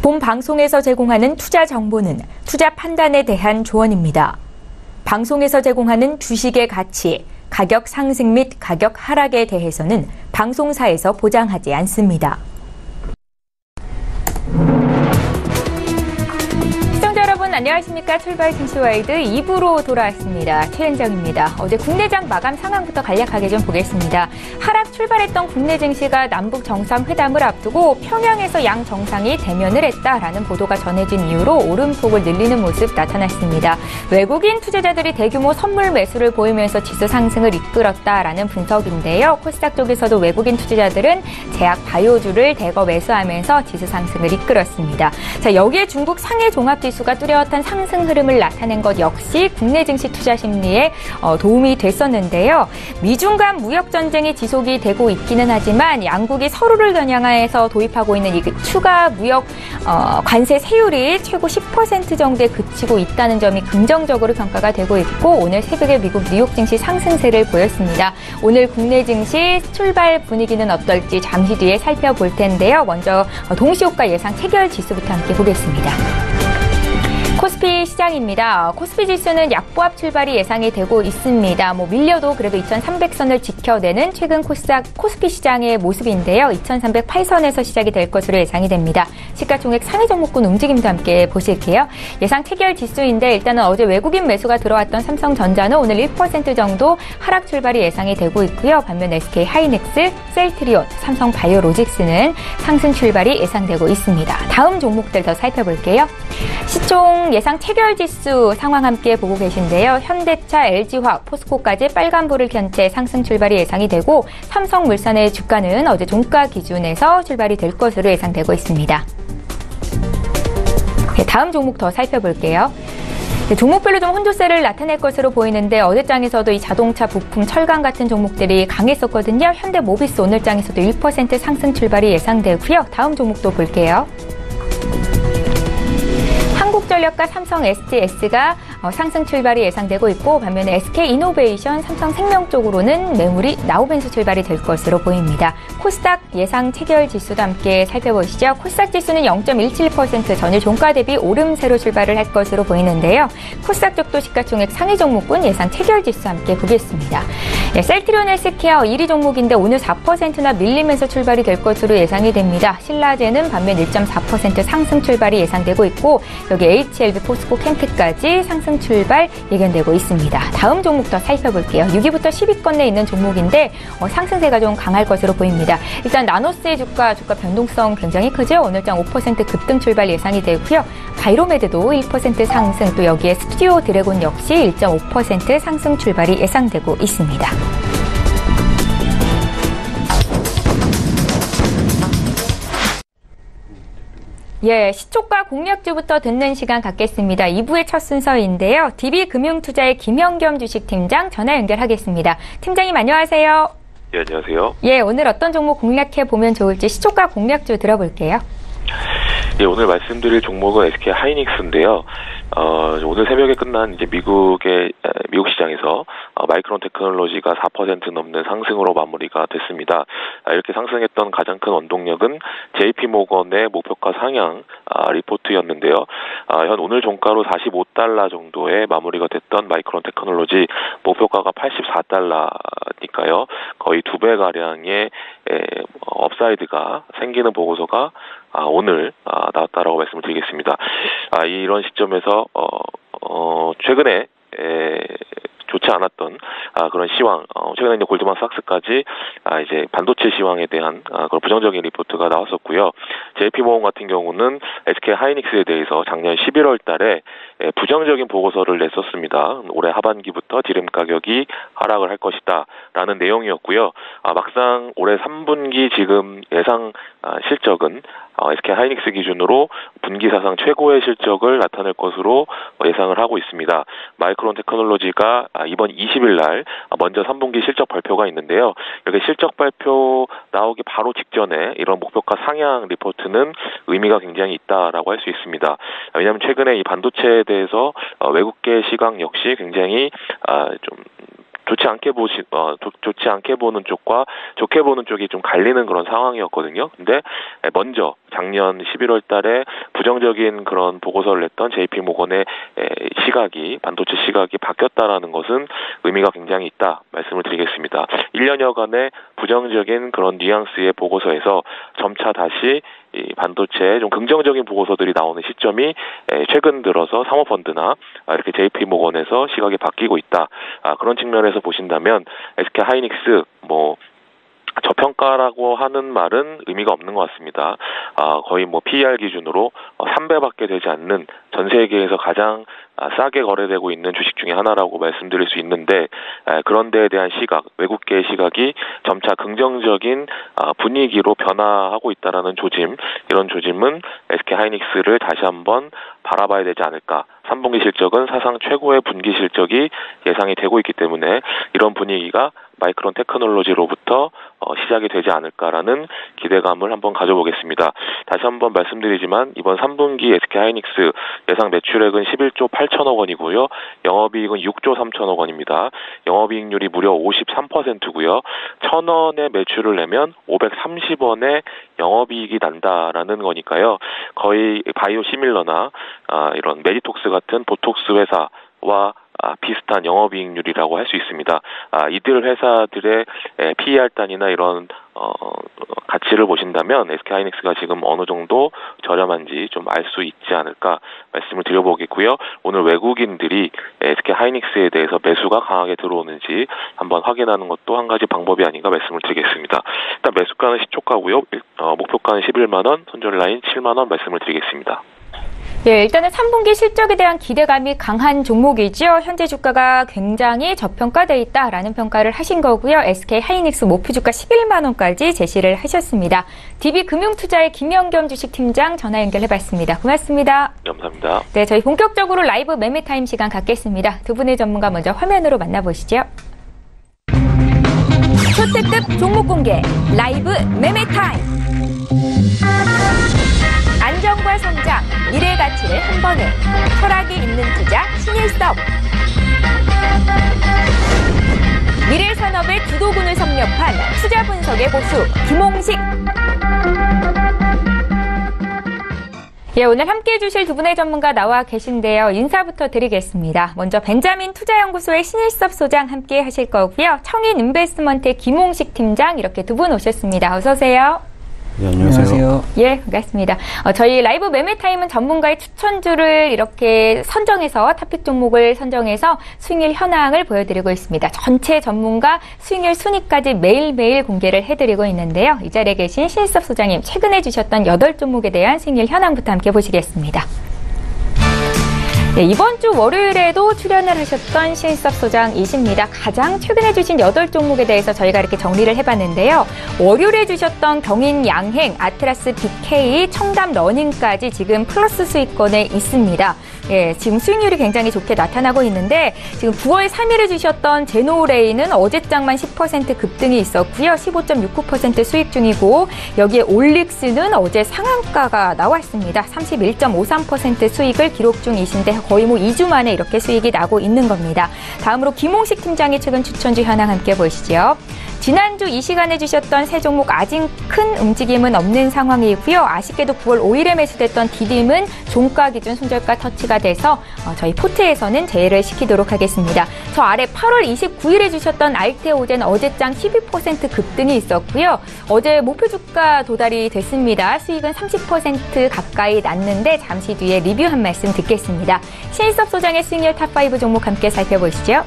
본 방송에서 제공하는 투자 정보는 투자 판단에 대한 조언입니다. 방송에서 제공하는 주식의 가치, 가격 상승 및 가격 하락에 대해서는 방송사에서 보장하지 않습니다. 안녕하십니까. 출발 증시와이드 2부로 돌아왔습니다. 최현정입니다. 어제 국내장 마감 상황부터 간략하게 좀 보겠습니다. 하락 출발했던 국내 증시가 남북 정상회담을 앞두고 평양에서 양 정상이 대면을 했다라는 보도가 전해진 이후로 오름폭을 늘리는 모습 나타났습니다. 외국인 투자자들이 대규모 선물 매수를 보이면서 지수 상승을 이끌었다라는 분석인데요. 코스닥 쪽에서도 외국인 투자자들은 제약 바이오주를 대거 매수하면서 지수 상승을 이끌었습니다. 자, 여기에 중국 상해 종합지수가 뚜렷한 상승 흐름을 나타낸 것 역시 국내 증시 투자 심리에 도움이 됐었는데요. 미중 간 무역 전쟁이 지속이 되고 있기는 하지만 양국이 서로를 겨냥해서 도입하고 있는 이 추가 무역 관세 세율이 최고 10% 정도에 그치고 있다는 점이 긍정적으로 평가가 되고 있고 오늘 새벽에 미국 뉴욕 증시 상승세를 보였습니다. 오늘 국내 증시 출발 분위기는 어떨지 잠시 뒤에 살펴볼 텐데요. 먼저 동시효과 예상 체결 지수부터 함께 보겠습니다. 코스피 시장입니다. 코스피 지수는 약보합 출발이 예상이 되고 있습니다. 밀려도 그래도 2300선을 지켜내는 최근 코스피 시장의 모습인데요. 2308선에서 시작이 될 것으로 예상이 됩니다. 시가총액 상위 종목군 움직임도 함께 보실게요. 예상 체결 지수인데 일단은 어제 외국인 매수가 들어왔던 삼성전자는 오늘 1% 정도 하락 출발이 예상이 되고 있고요. 반면 SK 하이닉스, 셀트리온, 삼성바이오로직스는 상승 출발이 예상되고 있습니다. 다음 종목들 더 살펴볼게요. 시총 예상 체결 지수 상황 함께 보고 계신데요. 현대차, LG화학, 포스코까지 빨간불을 켠 채 상승 출발이 예상이 되고 삼성물산의 주가는 어제 종가 기준에서 출발이 될 것으로 예상되고 있습니다. 다음 종목 더 살펴볼게요. 종목별로 좀 혼조세를 나타낼 것으로 보이는데 어제 장에서도 이 자동차, 부품, 철강 같은 종목들이 강했었거든요. 현대모비스 오늘 장에서도 1% 상승 출발이 예상되고요. 다음 종목도 볼게요. 한국전력과 삼성 SGS가 상승 출발이 예상되고 있고 반면에 SK이노베이션, 삼성생명 쪽으로는 매물이 나우벤수 출발이 될 것으로 보입니다. 코스닥 예상 체결 지수도 함께 살펴보시죠. 코스닥 지수는 0.17% 전일 종가 대비 오름세로 출발을 할 것으로 보이는데요. 코스닥 쪽도 시가총액 상위 종목군 예상 체결 지수 함께 보겠습니다. 셀트리온 헬스케어 1위 종목인데 오늘 4%나 밀리면서 출발이 될 것으로 예상이 됩니다. 신라제는 반면 1.4% 상승 출발이 예상되고 있고 여기 HLB, 포스코, 캠프까지 상승 출발 예견되고 있습니다. 다음 종목 더 살펴볼게요. 6위부터 10위권 내에 있는 종목인데 상승세가 좀 강할 것으로 보입니다. 일단 나노스의 주가 변동성 굉장히 크죠. 오늘장 5% 급등 출발 예상이 되고요. 바이로메드도 1% 상승, 또 여기에 스튜디오 드래곤 역시 1.5% 상승 출발이 예상되고 있습니다. 시초가 공략주부터 듣는 시간 갖겠습니다. 2부의 첫 순서인데요. DB금융투자의 김영겸 주식팀장 전화 연결하겠습니다. 팀장님 안녕하세요. 예, 안녕하세요. 오늘 어떤 종목 공략해보면 좋을지 시초가 공략주 들어볼게요. 오늘 말씀드릴 종목은 SK 하이닉스인데요. 오늘 새벽에 끝난 이제 미국 시장에서 마이크론 테크놀로지가 4% 넘는 상승으로 마무리가 됐습니다. 이렇게 상승했던 가장 큰 원동력은 JP모건의 목표가 상향 리포트였는데요. 현 오늘 종가로 45달러 정도에 마무리가 됐던 마이크론 테크놀로지 목표가가 84달러니까요. 거의 2배 가량의 업사이드가 생기는 보고서가 오늘 나왔다라고 말씀을 드리겠습니다. 이런 시점에서 최근에 좋지 않았던 그런 시황, 최근에 이제 골드만삭스까지 이제 반도체 시황에 대한 그런 부정적인 리포트가 나왔었고요. JP모건 같은 경우는 SK 하이닉스에 대해서 작년 11월 달에 부정적인 보고서를 냈었습니다. 올해 하반기부터 디램 가격이 하락을 할 것이다 라는 내용이었고요. 막상 올해 3분기 지금 예상 실적은 SK 하이닉스 기준으로 분기 사상 최고의 실적을 나타낼 것으로 예상을 하고 있습니다. 마이크론 테크놀로지가 이번 20일 날 먼저 3분기 실적 발표가 있는데요. 이렇게 실적 발표 나오기 바로 직전에 이런 목표가 상향 리포트는 의미가 굉장히 있다라고 할 수 있습니다. 왜냐하면 최근에 이 반도체에 대해서 외국계 시각 역시 굉장히 좀 좋지 않게 보는 쪽과 좋게 보는 쪽이 좀 갈리는 그런 상황이었거든요. 근데 먼저 작년 11월 달에 부정적인 그런 보고서를 냈던 JP 모건의 반도체 시각이 바뀌었다라는 것은 의미가 굉장히 있다 말씀을 드리겠습니다. 1년여간의 부정적인 그런 뉘앙스의 보고서에서 점차 다시 이 반도체에 좀 긍정적인 보고서들이 나오는 시점이 최근 들어서 사모펀드나 이렇게 JP 모건에서 시각이 바뀌고 있다. 그런 측면에서 보신다면 SK 하이닉스 저평가라고 하는 말은 의미가 없는 것 같습니다. 거의 PER 기준으로 3배밖에 되지 않는 전 세계에서 가장 싸게 거래되고 있는 주식 중에 하나라고 말씀드릴 수 있는데, 그런 데에 대한 시각, 외국계의 시각이 점차 긍정적인 분위기로 변화하고 있다라는 조짐, 이런 조짐은 SK 하이닉스를 다시 한번 바라봐야 되지 않을까. 3분기 실적은 사상 최고의 분기 실적이 예상이 되고 있기 때문에 이런 분위기가 마이크론 테크놀로지로부터 시작이 되지 않을까라는 기대감을 한번 가져보겠습니다. 다시 한번 말씀드리지만 이번 3분기 SK 하이닉스 예상 매출액은 11조 8천억 원이고요. 영업이익은 6조 3천억 원입니다. 영업이익률이 무려 53%고요. 1,000원의 매출을 내면 530원의 영업이익이 난다라는 거니까요. 거의 바이오 시밀러나 이런 메디톡스 같은 보톡스 회사와 비슷한 영업이익률이라고 할 수 있습니다. 이들 회사들의 PER 단위나 이런 가치를 보신다면 SK 하이닉스가 지금 어느 정도 저렴한지 좀 알 수 있지 않을까 말씀을 드려보겠고요. 오늘 외국인들이 SK 하이닉스에 대해서 매수가 강하게 들어오는지 한번 확인하는 것도 한 가지 방법이 아닌가 말씀을 드리겠습니다. 일단 매수가는 시초가고요. 목표가는 11만 원, 손절 라인 7만 원 말씀을 드리겠습니다. 예, 일단은 3분기 실적에 대한 기대감이 강한 종목이죠. 현재 주가가 굉장히 저평가되어 있다라는 평가를 하신 거고요. SK 하이닉스 목표 주가 11만 원까지 제시를 하셨습니다. DB금융투자의 김영겸 주식팀장 전화 연결해봤습니다. 고맙습니다. 감사합니다. 네, 저희 본격적으로 라이브 매매타임 시간 갖겠습니다. 두 분의 전문가 먼저 화면으로 만나보시죠. 초특급 종목 공개 라이브 매매타임. 안정과 성장, 미래 가치를 한 번에 철학이 있는 투자 신일섭. 미래 산업의 주도군을 섭렵한 투자 분석의 고수 김홍식. 예, 오늘 함께해 주실 두 분의 전문가 나와 계신데요. 인사부터 드리겠습니다. 먼저 벤자민 투자연구소의 신일섭 소장 함께 하실 거고요. 청인 인베스트먼트의 김홍식 팀장 이렇게 두 분 오셨습니다. 어서 오세요. 네, 안녕하세요. 예, 반갑습니다. 저희 라이브 매매타임은 전문가의 추천주를 이렇게 선정해서 탑픽 종목을 선정해서 수익률 현황을 보여드리고 있습니다. 전체 전문가 수익률 순위까지 매일매일 공개를 해드리고 있는데요. 이 자리에 계신 신일섭 소장님, 최근에 주셨던 8종목에 대한 수익률 현황부터 함께 보시겠습니다. 네, 이번 주 월요일에도 출연을 하셨던 신일섭 소장이십니다. 가장 최근에 주신 8종목에 대해서 저희가 이렇게 정리를 해봤는데요. 월요일에 주셨던 경인 양행, 아트라스 BK, 청담 러닝까지 지금 플러스 수익권에 있습니다. 예, 지금 수익률이 굉장히 좋게 나타나고 있는데 지금 9월 3일에 주셨던 제노레이는 어제장만 10% 급등이 있었고요. 15.69% 수익 중이고 여기에 올릭스는 어제 상한가가 나왔습니다. 31.53% 수익을 기록 중이신데 거의 2주 만에 이렇게 수익이 나고 있는 겁니다. 다음으로 김홍식 팀장의 최근 추천주 현황 함께 보시죠. 지난주 이 시간에 주셨던 세 종목 아직 큰 움직임은 없는 상황이고요. 아쉽게도 9월 5일에 매수됐던 디딤은 종가 기준 손절가 터치가 돼서 저희 포트에서는 제외를 시키도록 하겠습니다. 저 아래 8월 29일에 주셨던 알테오젠 어제장 12% 급등이 있었고요. 어제 목표 주가 도달이 됐습니다. 수익은 30% 가까이 났는데 잠시 뒤에 리뷰 한 말씀 듣겠습니다. 신일섭 소장의 수익률 탑5 종목 함께 살펴보시죠.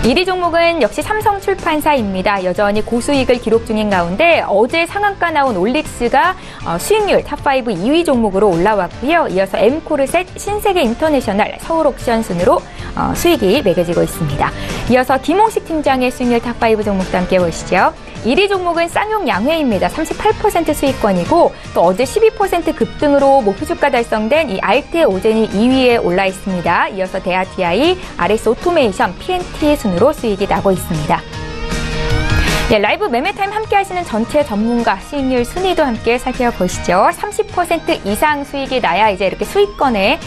1위 종목은 역시 삼성출판사입니다. 여전히 고수익을 기록 중인 가운데 어제 상한가 나온 올릭스가 수익률 탑5 2위 종목으로 올라왔고요. 이어서 엠코르셋, 신세계인터내셔널, 서울옥션 순으로 수익이 매겨지고 있습니다. 이어서 김홍식 팀장의 수익률 탑5 종목도 함께 보시죠. 1위 종목은 쌍용양회입니다. 38% 수익권이고 또 어제 12% 급등으로 목표 주가 달성된 이 알테오젠이 2위에 올라 있습니다. 이어서 대하TI, RS 오토메이션, PNT 순으로 수익이 나고 있습니다. 네, 라이브 매매타임 함께 하시는 전체 전문가 수익률 순위도 함께 살펴보시죠. 30% 이상 수익이 나야 이제 이렇게 수익권에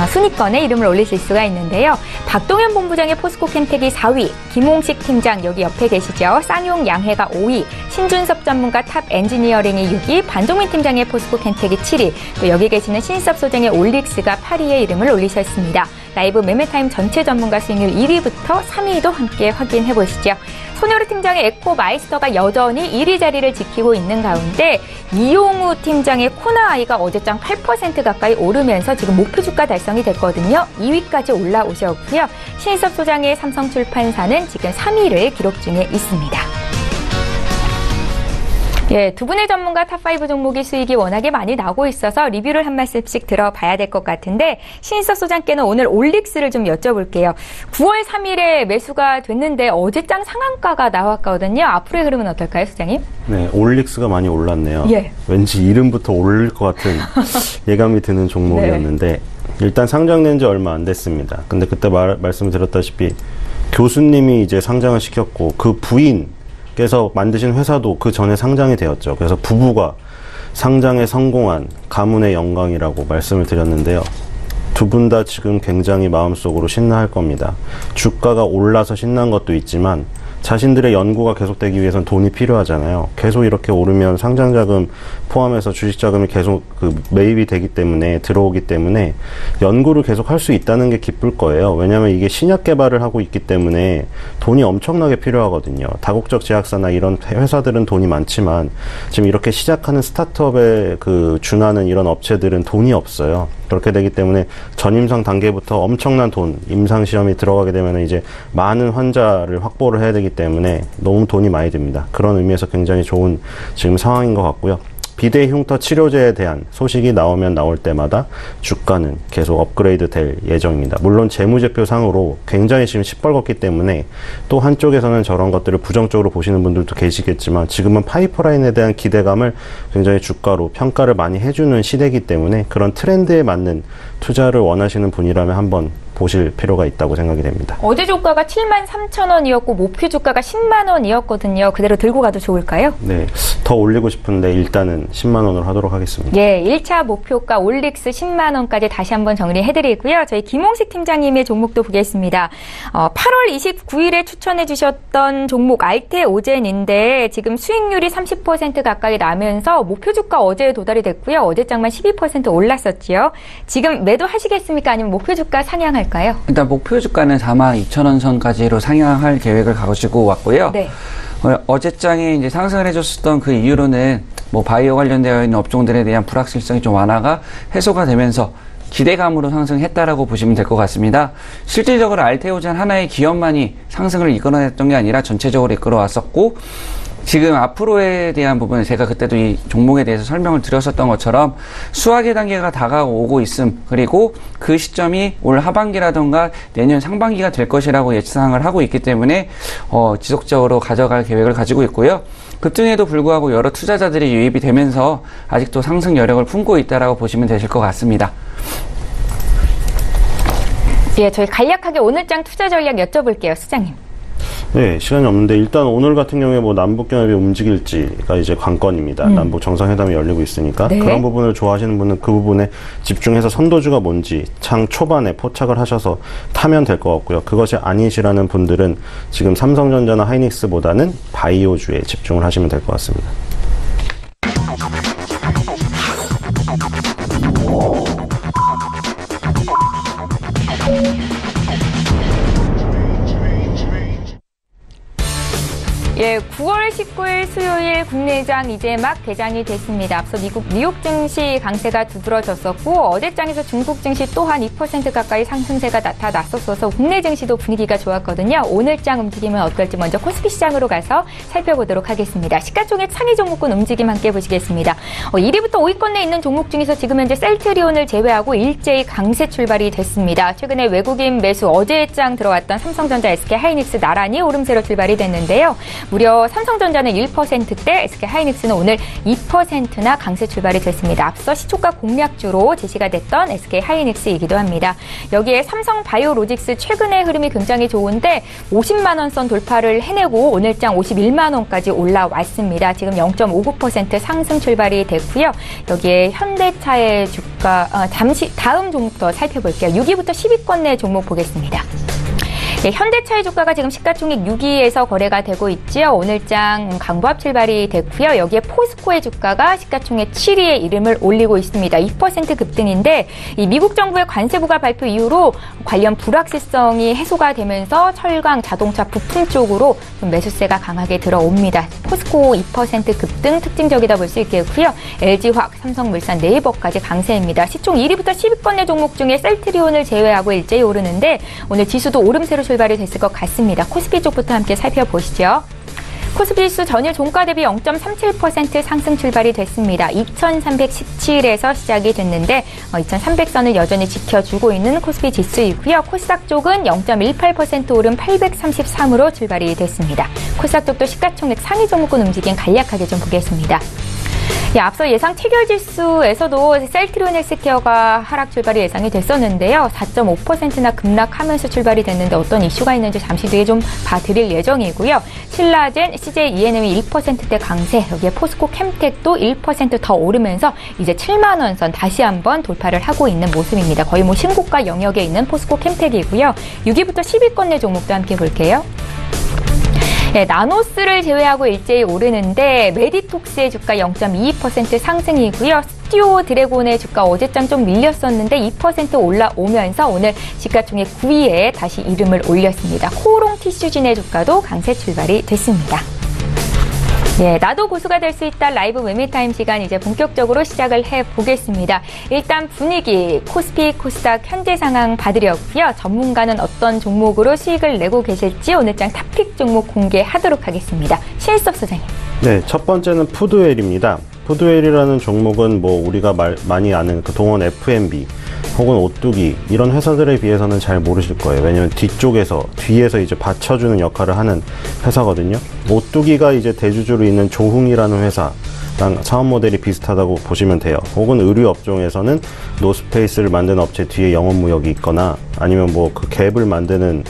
순위권에 이름을 올리실 수가 있는데요. 박동현 본부장의 포스코 켄텍이 4위, 김홍식 팀장 여기 옆에 계시죠. 쌍용 양해가 5위, 신준섭 전문가 탑 엔지니어링이 6위, 반종민 팀장의 포스코 켄텍이 7위, 또 여기 계시는 신섭 소장의 올릭스가 8위에 이름을 올리셨습니다. 라이브 매매타임 전체 전문가 수익률 1위부터 3위도 함께 확인해 보시죠. 손효리 팀장의 에코마이스터가 여전히 1위 자리를 지키고 있는 가운데 이용우 팀장의 코나아이가 어제장 8% 가까이 오르면서 지금 목표 주가 달성이 됐거든요. 2위까지 올라오셨고요. 신섭 소장의 삼성출판사는 지금 3위를 기록 중에 있습니다. 예, 두 분의 전문가 탑5 종목이 수익이 워낙에 많이 나고 있어서 리뷰를 한 말씀씩 들어봐야 될 것 같은데 신석 소장께는 오늘 올릭스를 좀 여쭤볼게요. 9월 3일에 매수가 됐는데 어제장 상한가가 나왔거든요. 앞으로의 흐름은 어떨까요, 소장님? 네, 올릭스가 많이 올랐네요. 예. 왠지 이름부터 오를 것 같은 예감이 드는 종목이었는데 네. 일단 상장된 지 얼마 안 됐습니다. 근데 그때 말씀을 드렸다시피 교수님이 이제 상장을 시켰고 그 부인 께서 만드신 회사도 그 전에 상장이 되었죠. 그래서 부부가 상장에 성공한 가문의 영광이라고 말씀을 드렸는데요. 두 분 다 지금 굉장히 마음속으로 신나할 겁니다. 주가가 올라서 신난 것도 있지만 자신들의 연구가 계속되기 위해서는 돈이 필요하잖아요. 계속 이렇게 오르면 상장자금 포함해서 주식자금이 계속 매입이 되기 때문에 들어오기 때문에 연구를 계속 할 수 있다는 게 기쁠 거예요. 왜냐하면 이게 신약 개발을 하고 있기 때문에 돈이 엄청나게 필요하거든요. 다국적 제약사나 이런 회사들은 돈이 많지만 지금 이렇게 시작하는 스타트업에 준하는 이런 업체들은 돈이 없어요. 그렇게 되기 때문에 전임상 단계부터 엄청난 돈, 임상시험이 들어가게 되면 이제 많은 환자를 확보를 해야 되기 때문에 너무 돈이 많이 듭니다. 그런 의미에서 굉장히 좋은 지금 상황인 것 같고요. 비대 흉터 치료제에 대한 소식이 나오면 나올 때마다 주가는 계속 업그레이드 될 예정입니다. 물론 재무제표 상으로 굉장히 지금 시뻘겋기 때문에 또 한쪽에서는 저런 것들을 부정적으로 보시는 분들도 계시겠지만 지금은 파이프라인에 대한 기대감을 굉장히 주가로 평가를 많이 해주는 시대이기 때문에 그런 트렌드에 맞는 투자를 원하시는 분이라면 한번 보실 필요가 있다고 생각이 됩니다. 어제 주가가 73,000원이었고 목표 주가가 10만 원이었거든요. 그대로 들고 가도 좋을까요? 네, 더 올리고 싶은데 일단은 10만 원으로 하도록 하겠습니다. 예, 1차 목표가 올릭스 10만 원까지 다시 한번 정리해드리고요. 저희 김홍식 팀장님의 종목도 보겠습니다. 8월 29일에 추천해 주셨던 종목 알테오젠인데 지금 수익률이 30% 가까이 나면서 목표 주가 어제 도달이 됐고요. 어제장만 12% 올랐었지요. 지금 매도하시겠습니까? 아니면 목표 주가 상향할까요? 일단 목표 주가는 42,000원 선까지로 상향할 계획을 가지고 왔고요. 네. 어제장에 이제 상승을 해줬었던 그 이유로는 바이오 관련되어 있는 업종들에 대한 불확실성이 좀 완화가 해소가 되면서 기대감으로 상승했다라고 보시면 될 것 같습니다. 실질적으로 알테오젠 하나의 기업만이 상승을 이끌어냈던 게 아니라 전체적으로 이끌어왔었고 지금 앞으로에 대한 부분은 제가 그때도 이 종목에 대해서 설명을 드렸었던 것처럼 수확의 단계가 다가오고 있음 그리고 그 시점이 올 하반기라던가 내년 상반기가 될 것이라고 예상을 하고 있기 때문에 지속적으로 가져갈 계획을 가지고 있고요. 급등에도 불구하고 여러 투자자들이 유입이 되면서 아직도 상승 여력을 품고 있다라고 보시면 되실 것 같습니다. 예, 저희 간략하게 오늘장 투자 전략 여쭤볼게요, 수장님. 네, 시간이 없는데 일단 오늘 같은 경우에 남북경협이 움직일지가 이제 관건입니다. 남북 정상회담이 열리고 있으니까 네. 그런 부분을 좋아하시는 분은 그 부분에 집중해서 선도주가 뭔지 장 초반에 포착을 하셔서 타면 될 것 같고요. 그것이 아니시라는 분들은 지금 삼성전자나 하이닉스보다는 바이오주에 집중을 하시면 될 것 같습니다. 예, 9월 19일 수요일 국내장 이제 막 개장이 됐습니다. 앞서 미국 뉴욕 증시 강세가 두드러졌었고 어제장에서 중국 증시 또한 2% 가까이 상승세가 나타났었어서 국내 증시도 분위기가 좋았거든요. 오늘장 움직임은 어떨지 먼저 코스피 시장으로 가서 살펴보도록 하겠습니다. 시가총액 상위 종목군 움직임 함께 보시겠습니다. 1위부터 5위권 내에 있는 종목 중에서 지금 현재 셀트리온을 제외하고 일제히 강세 출발이 됐습니다. 최근에 외국인 매수 어제장 들어왔던 삼성전자, SK 하이닉스 나란히 오름세로 출발이 됐는데요. 무려 삼성전자는 1%대, SK하이닉스는 오늘 2%나 강세 출발이 됐습니다. 앞서 시초가 공략주로 제시가 됐던 SK하이닉스이기도 합니다. 여기에 삼성바이오로직스 최근의 흐름이 굉장히 좋은데 50만 원 선 돌파를 해내고 오늘장 51만 원까지 올라왔습니다. 지금 0.59% 상승 출발이 됐고요. 여기에 현대차의 주가 잠시 다음 종목 더 살펴볼게요. 6위부터 10위권 내 종목 보겠습니다. 네, 현대차의 주가가 지금 시가총액 6위에서 거래가 되고 있죠. 오늘장 강보합 출발이 됐고요. 여기에 포스코의 주가가 시가총액 7위에 이름을 올리고 있습니다. 2% 급등인데 이 미국 정부의 관세부과 발표 이후로 관련 불확실성이 해소가 되면서 철강, 자동차 부품 쪽으로 좀 매수세가 강하게 들어옵니다. 포스코 2% 급등 특징적이다 볼 수 있겠고요. LG화학, 삼성물산, 네이버까지 강세입니다. 시총 1위부터 10위권 내 종목 중에 셀트리온을 제외하고 일제히 오르는데 오늘 지수도 오름세로 출발이 됐을 것 같습니다. 코스피 쪽부터 함께 살펴보시죠. 코스피 지수 전일 종가 대비 0.37% 상승 출발이 됐습니다. 2317에서 시작이 됐는데 2300선을 여전히 지켜주고 있는 코스피 지수이고요. 코스닥 쪽은 0.18% 오른 833으로 출발이 됐습니다. 코스닥 쪽도 시가총액 상위 종목군 움직임 간략하게 좀 보겠습니다. 예, 앞서 예상 체결지수에서도 셀트리온 헬스케어가 하락 출발이 예상이 됐었는데요. 4.5%나 급락하면서 출발이 됐는데 어떤 이슈가 있는지 잠시 뒤에 좀 봐드릴 예정이고요. 신라젠, CJ E&M이 1%대 강세, 여기에 포스코 캠텍도 1% 더 오르면서 이제 7만 원 선 다시 한번 돌파를 하고 있는 모습입니다. 거의 뭐 신고가 영역에 있는 포스코 캠텍이고요. 6위부터 10위권 내 종목도 함께 볼게요. 네, 나노스를 제외하고 일제히 오르는데 메디톡스의 주가 0.22% 상승이고요. 스튜오 드래곤의 주가 어제장 좀 밀렸었는데 2% 올라오면서 오늘 시가총액 9위에 다시 이름을 올렸습니다. 코오롱 티슈진의 주가도 강세 출발이 됐습니다. 예, 나도 고수가 될 수 있다 라이브 매매타임 시간 이제 본격적으로 시작을 해보겠습니다. 일단 분위기, 코스피, 코스닥 현재 상황 봐드렸고요. 전문가는 어떤 종목으로 수익을 내고 계실지 오늘장 탑픽 종목 공개하도록 하겠습니다. 신일섭 소장님. 네, 첫 번째는 푸드웰입니다. 푸드웰이라는 종목은 뭐 우리가 많이 아는 그 동원 F&B 혹은 오뚜기 이런 회사들에 비해서는 잘 모르실 거예요. 왜냐면 뒤에서 이제 받쳐주는 역할을 하는 회사거든요. 오뚜기가 이제 대주주로 있는 조흥이라는 회사랑 사업 모델이 비슷하다고 보시면 돼요. 혹은 의류 업종에서는 노스페이스를 만드는 업체 뒤에 영업무역이 있거나 아니면 뭐 그 갭을 만드는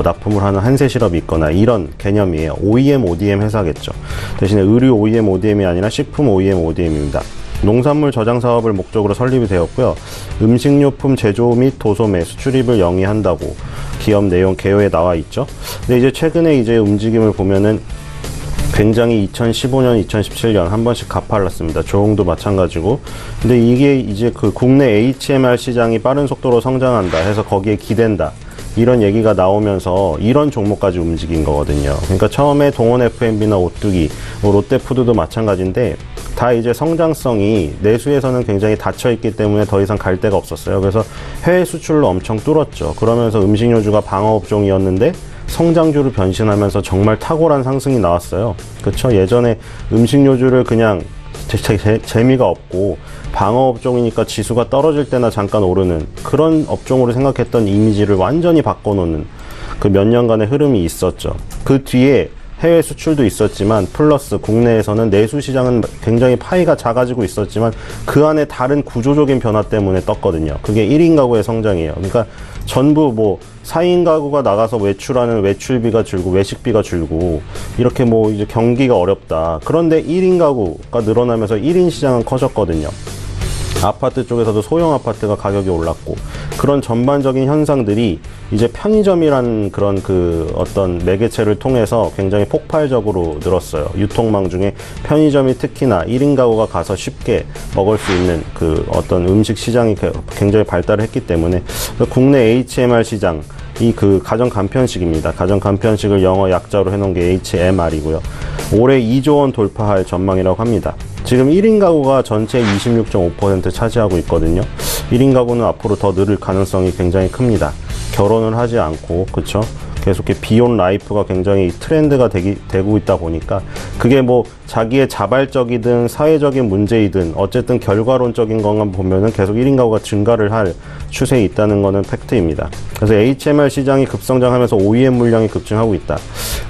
납품을 하는 한세실업이 있거나 이런 개념이에요. OEM, ODM 회사겠죠. 대신에 의류 OEM, ODM이 아니라 식품 OEM, ODM입니다. 농산물 저장 사업을 목적으로 설립이 되었고요. 음식료품 제조 및 도소매, 수출입을 영위한다고 기업 내용 개요에 나와 있죠. 근데 이제 최근에 이제 움직임을 보면은 굉장히 2015년, 2017년 한 번씩 가팔랐습니다. 조흥도 마찬가지고. 근데 이게 이제 그 국내 HMR 시장이 빠른 속도로 성장한다 해서 거기에 기댄다. 이런 얘기가 나오면서 이런 종목까지 움직인 거거든요. 그러니까 처음에 동원 F&B나 오뚜기, 롯데푸드도 마찬가지인데 다 이제 성장성이 내수에서는 굉장히 닫혀있기 때문에 더 이상 갈 데가 없었어요. 그래서 해외 수출로 엄청 뚫었죠. 그러면서 음식료주가 방어업종이었는데 성장주로 변신하면서 정말 탁월한 상승이 나왔어요. 그렇죠? 예전에 음식료주를 그냥 재미가 없고 방어업종이니까 지수가 떨어질 때나 잠깐 오르는 그런 업종으로 생각했던 이미지를 완전히 바꿔놓는 그 몇 년간의 흐름이 있었죠. 그 뒤에 해외 수출도 있었지만 플러스 국내에서는 내수 시장은 굉장히 파이가 작아지고 있었지만 그 안에 다른 구조적인 변화 때문에 떴거든요. 그게 1인 가구의 성장이에요. 그러니까 전부 뭐 4인 가구가 나가서 외출하는 외출비가 줄고 외식비가 줄고 이렇게 뭐 이제 경기가 어렵다. 그런데 1인 가구가 늘어나면서 1인 시장은 커졌거든요. 아파트 쪽에서도 소형 아파트가 가격이 올랐고 그런 전반적인 현상들이 이제 편의점이라는 그런 그 어떤 매개체를 통해서 굉장히 폭발적으로 늘었어요. 유통망 중에 편의점이 특히나 1인 가구가 가서 쉽게 먹을 수 있는 그 어떤 음식 시장이 굉장히 발달을 했기 때문에 국내 HMR 시장 이 그 가정 간편식입니다. 가정 간편식을 영어 약자로 해놓은 게 HMR이고요. 올해 2조 원 돌파할 전망이라고 합니다. 지금 1인 가구가 전체 26.5% 차지하고 있거든요. 1인 가구는 앞으로 더 늘을 가능성이 굉장히 큽니다. 결혼을 하지 않고, 그쵸? 계속 비혼 라이프가 굉장히 트렌드가 되고 있다 보니까 그게 뭐 자기의 자발적이든 사회적인 문제이든 어쨌든 결과론적인 것만 보면은 계속 1인 가구가 증가를 할 추세에 있다는 것은 팩트입니다. 그래서 HMR 시장이 급성장하면서 OEM 물량이 급증하고 있다.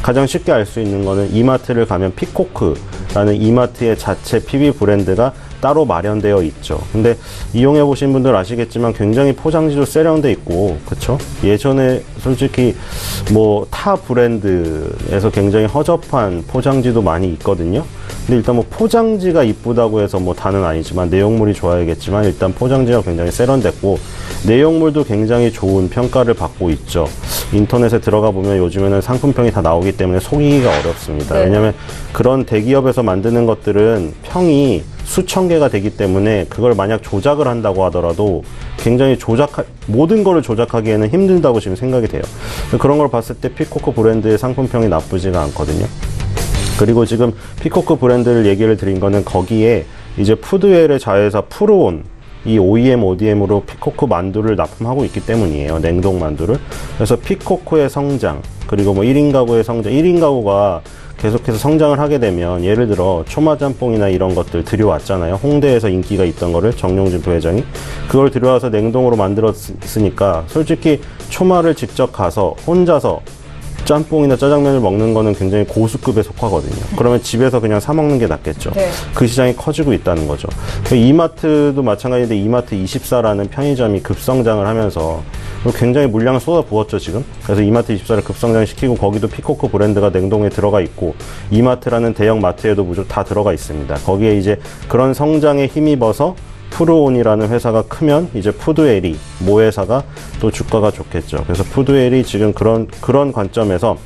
가장 쉽게 알 수 있는 거는 이마트를 가면 피코크라는 이마트의 자체 PB 브랜드가 따로 마련되어 있죠. 근데 이용해 보신 분들 아시겠지만 굉장히 포장지도 세련돼 있고, 그쵸? 예전에 솔직히 뭐 타 브랜드에서 굉장히 허접한 포장지도 많이 있거든요. 근데 일단 뭐 포장지가 이쁘다고 해서 뭐 다는 아니지만 내용물이 좋아야겠지만 일단 포장지가 굉장히 세련됐고 내용물도 굉장히 좋은 평가를 받고 있죠. 인터넷에 들어가 보면 요즘에는 상품평이 다 나오기 때문에 속이기가 어렵습니다. 네. 왜냐하면 그런 대기업에서 만드는 것들은 평이 수천 개가 되기 때문에 그걸 만약 조작을 한다고 하더라도 굉장히 모든 거를 조작하기에는 힘들다고 지금 생각이 돼요. 그런 걸 봤을 때 피코크 브랜드의 상품평이 나쁘지가 않거든요. 그리고 지금 피코크 브랜드를 얘기를 드린 거는 거기에 이제 푸드웰의 자회사 프로온 이 OEM, ODM으로 피코크 만두를 납품하고 있기 때문이에요. 냉동 만두를. 그래서 피코크의 성장, 그리고 뭐 1인 가구의 성장, 1인 가구가 계속해서 성장을 하게 되면 예를 들어 초마짬뽕이나 이런 것들 들여왔잖아요. 홍대에서 인기가 있던 거를 정용진 부회장이 그걸 들여와서 냉동으로 만들었으니까 솔직히 초마를 직접 가서 혼자서 짬뽕이나 짜장면을 먹는 거는 굉장히 고수급에 속하거든요. 그러면 집에서 그냥 사 먹는 게 낫겠죠. 네. 그 시장이 커지고 있다는 거죠. 이마트도 마찬가지인데 이마트 24라는 편의점이 급성장을 하면서 굉장히 물량을 쏟아부었죠, 지금. 그래서 이마트 24를 급성장시키고 거기도 피코크 브랜드가 냉동에 들어가 있고 이마트라는 대형 마트에도 무조건 다 들어가 있습니다. 거기에 이제 그런 성장에 힘입어서 프로온이라는 회사가 크면 이제 푸드웰이 모 회사가 또 주가가 좋겠죠. 그래서 푸드웰이 지금 그런 관점에서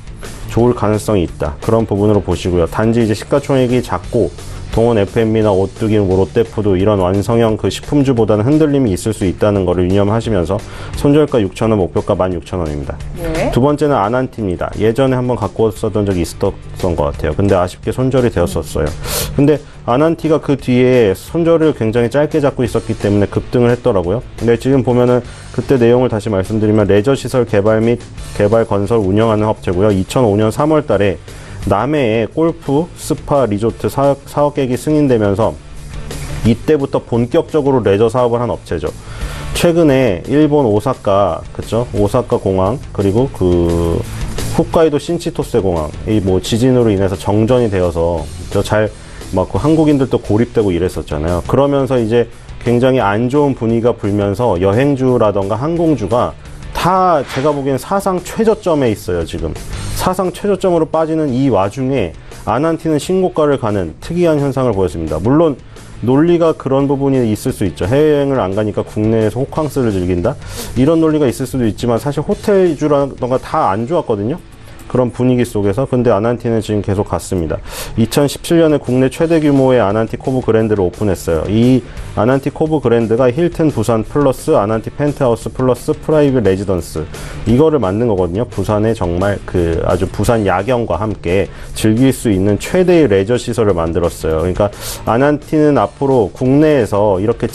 좋을 가능성이 있다. 그런 부분으로 보시고요. 단지 이제 시가총액이 작고 동원 F&B나 오뚜기, 뭐 롯데푸드 이런 완성형 그 식품주보다는 흔들림이 있을 수 있다는 것을 유념하시면서 손절가 6,000원, 목표가 16,000원입니다. 네. 두 번째는 아난티입니다. 예전에 한번 갖고 왔었던 적이 있었던 것 같아요. 근데 아쉽게 손절이 되었었어요. 근데 아난티가 그 뒤에 손절을 굉장히 짧게 잡고 있었기 때문에 급등을 했더라고요. 근데 지금 보면은 그때 내용을 다시 말씀드리면 레저시설 개발 및 개발 건설 운영하는 업체고요. 2005년 3월 달에 남해에 골프, 스파, 리조트 사업 계획이 승인되면서 이때부터 본격적으로 레저 사업을 한 업체죠. 최근에 일본 오사카, 그쵸? 오사카 공항, 그리고 그 홋카이도 신치토세 공항, 이 뭐 지진으로 인해서 정전이 되어서 막 그 한국인들도 고립되고 이랬었잖아요. 그러면서 이제 굉장히 안 좋은 분위기가 불면서 여행주라던가 항공주가 다 제가 보기엔 사상 최저점에 있어요, 지금. 사상 최저점으로 빠지는 이 와중에 아난티는 신고가를 가는 특이한 현상을 보였습니다. 물론 논리가 그런 부분이 있을 수 있죠. 해외여행을 안 가니까 국내에서 호캉스를 즐긴다? 이런 논리가 있을 수도 있지만 사실 호텔주라던가 다 안 좋았거든요. 그런 분위기 속에서. 근데 아난티는 지금 계속 갔습니다. 2017년에 국내 최대 규모의 아난티 코브 그랜드를 오픈했어요. 이 아난티 코브 그랜드가 힐튼 부산 플러스 아난티 펜트하우스 플러스 프라이빗 레지던스 이거를 만든 거거든요. 부산에 정말 그 아주 부산 야경과 함께 즐길 수 있는 최대의 레저 시설을 만들었어요. 그러니까 아난티는 앞으로 국내에서 이렇게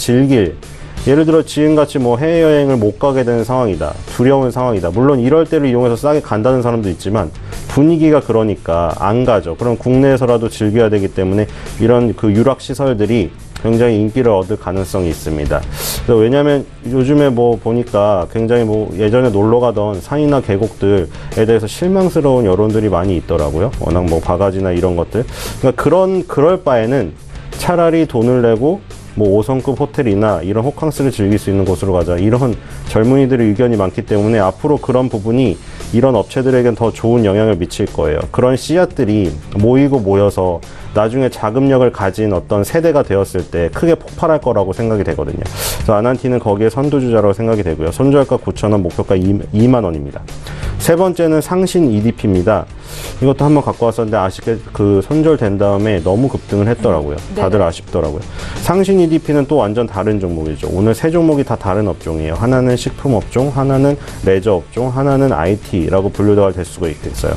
예를 들어 지금같이 뭐 해외여행을 못 가게 되는 상황이다. 두려운 상황이다. 물론 이럴 때를 이용해서 싸게 간다는 사람도 있지만 분위기가 그러니까 안 가죠. 그럼 국내에서라도 즐겨야 되기 때문에 이런 그 유락시설들이 굉장히 인기를 얻을 가능성이 있습니다. 왜냐하면 요즘에 뭐 보니까 굉장히 뭐 예전에 놀러 가던 산이나 계곡들에 대해서 실망스러운 여론들이 많이 있더라고요. 워낙 뭐 바가지나 이런 것들. 그러니까 그럴 바에는 차라리 돈을 내고 뭐 5성급 호텔이나 이런 호캉스를 즐길 수 있는 곳으로 가자. 이런 젊은이들의 의견이 많기 때문에 앞으로 그런 부분이 이런 업체들에겐 더 좋은 영향을 미칠 거예요. 그런 씨앗들이 모여서 나중에 자금력을 가진 어떤 세대가 되었을 때 크게 폭발할 거라고 생각이 되거든요. 그래서 아난티는 거기에 선두주자라고 생각이 되고요. 손절가 9,000원, 목표가 2만 원입니다. 세 번째는 상신 EDP입니다. 이것도 한번 갖고 왔었는데 아쉽게 그 손절된 다음에 너무 급등을 했더라고요. 다들 아쉽더라고요. 상신 EDP는 또 완전 다른 종목이죠. 오늘 세 종목이 다 다른 업종이에요. 하나는 식품 업종, 하나는 레저 업종, 하나는 IT라고 분류가 될 수가 있겠어요.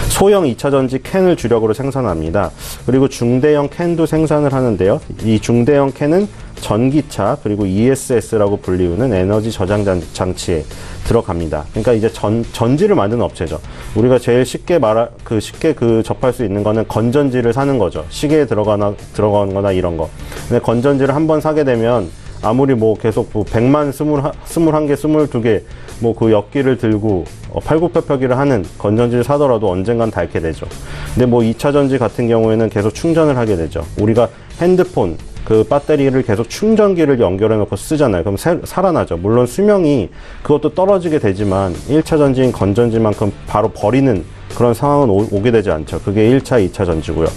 소형 2차전지 캔을 주력으로 생산합니다. 그리고 중대형 캔도 생산을 하는데요. 이 중대형 캔은 전기차 그리고 ESS라고 불리우는 에너지 저장 장치에 들어갑니다. 그러니까 이제 전지를 만드는 업체죠. 우리가 제일 쉽게 접할 수 있는 거는 건전지를 사는 거죠. 시계에 들어가거나 이런 거. 근데 건전지를 한번 사게 되면 아무리 뭐 계속 뭐 100만 21개, 22개 뭐 그 엽기를 들고 팔굽혀펴기를 하는 건전지를 사더라도 언젠간 닳게 되죠. 근데 뭐 2차 전지 같은 경우에는 계속 충전을 하게 되죠. 우리가 핸드폰 그 배터리를 계속 충전기를 연결해 놓고 쓰잖아요. 그럼 살아나죠. 물론 수명이 그것도 떨어지게 되지만 1차 전지인 건전지만큼 바로 버리는 그런 상황은 오게 되지 않죠. 그게 1차, 2차 전지고요.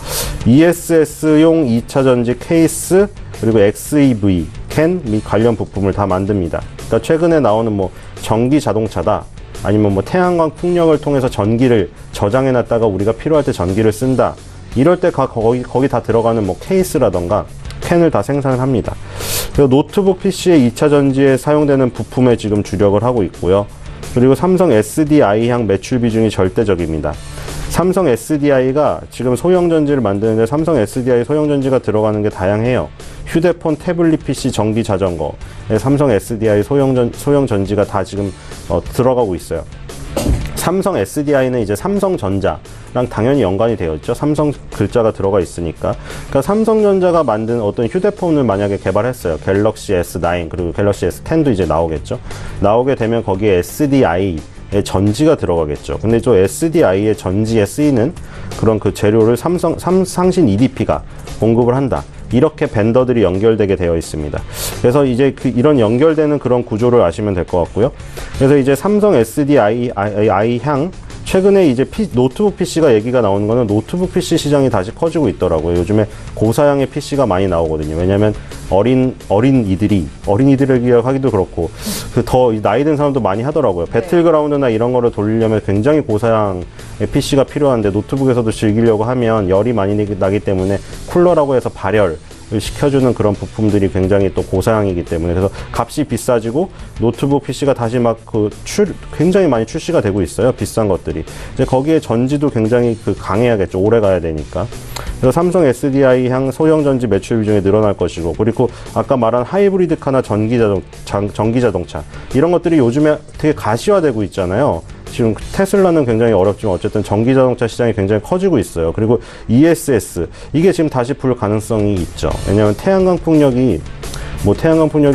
ESS용 2차 전지 케이스 그리고 XEV, 캔 및 관련 부품을 다 만듭니다. 그러니까 최근에 나오는 뭐 전기 자동차다 아니면 뭐 태양광 풍력을 통해서 전기를 저장해 놨다가 우리가 필요할 때 전기를 쓴다. 이럴 때 거기 다 들어가는 뭐 케이스라던가 캔을 다 생산을 합니다. 그리고 노트북 PC의 2차 전지에 사용되는 부품에 지금 주력을 하고 있고요. 그리고 삼성 SDI향 매출 비중이 절대적입니다. 삼성 SDI가 지금 소형전지를 만드는데 삼성 SDI 소형전지가 들어가는 게 다양해요. 휴대폰, 태블릿 PC, 전기 자전거 삼성 SDI 소형전지가 다 지금 들어가고 있어요. 삼성 SDI는 이제 삼성전자랑 당연히 연관이 되어 있죠. 삼성 글자가 들어가 있으니까. 그러니까 삼성전자가 만든 어떤 휴대폰을 만약에 개발했어요. 갤럭시 S9 그리고 갤럭시 S10도 이제 나오겠죠. 나오게 되면 거기에 SDI의 전지가 들어가겠죠. 근데 저 SDI의 전지에 쓰이는 그런 그 재료를 상신 EDP가 공급을 한다. 이렇게 벤더들이 연결되게 되어 있습니다. 그래서 이제 이런 연결되는 그런 구조를 아시면 될 것 같고요. 그래서 이제 삼성 SDI향 최근에 이제 노트북 PC가 얘기가 나오는 거는 노트북 PC 시장이 다시 커지고 있더라고요. 요즘에 고사양의 PC가 많이 나오거든요. 왜냐면 어린이들을 기억하기도 그렇고 더 나이 든 사람도 많이 하더라고요. 배틀그라운드나 이런 거를 돌리려면 굉장히 고사양의 PC가 필요한데 노트북에서도 즐기려고 하면 열이 많이 나기 때문에 쿨러라고 해서 발열을 시켜주는 그런 부품들이 굉장히 또 고사양이기 때문에 그래서 값이 비싸지고 노트북 PC가 다시 막 굉장히 많이 출시가 되고 있어요. 비싼 것들이. 이제 거기에 전지도 굉장히 강해야겠죠. 오래 가야 되니까. 그래서 삼성 SDI향 소형전지 매출 비중이 늘어날 것이고 그리고 아까 말한 하이브리드카나 전기자동차 이런 것들이 요즘에 되게 가시화되고 있잖아요. 지금 테슬라는 굉장히 어렵지만 어쨌든 전기자동차 시장이 굉장히 커지고 있어요. 그리고 ESS 이게 지금 다시 불 가능성이 있죠. 왜냐하면 태양광 풍력이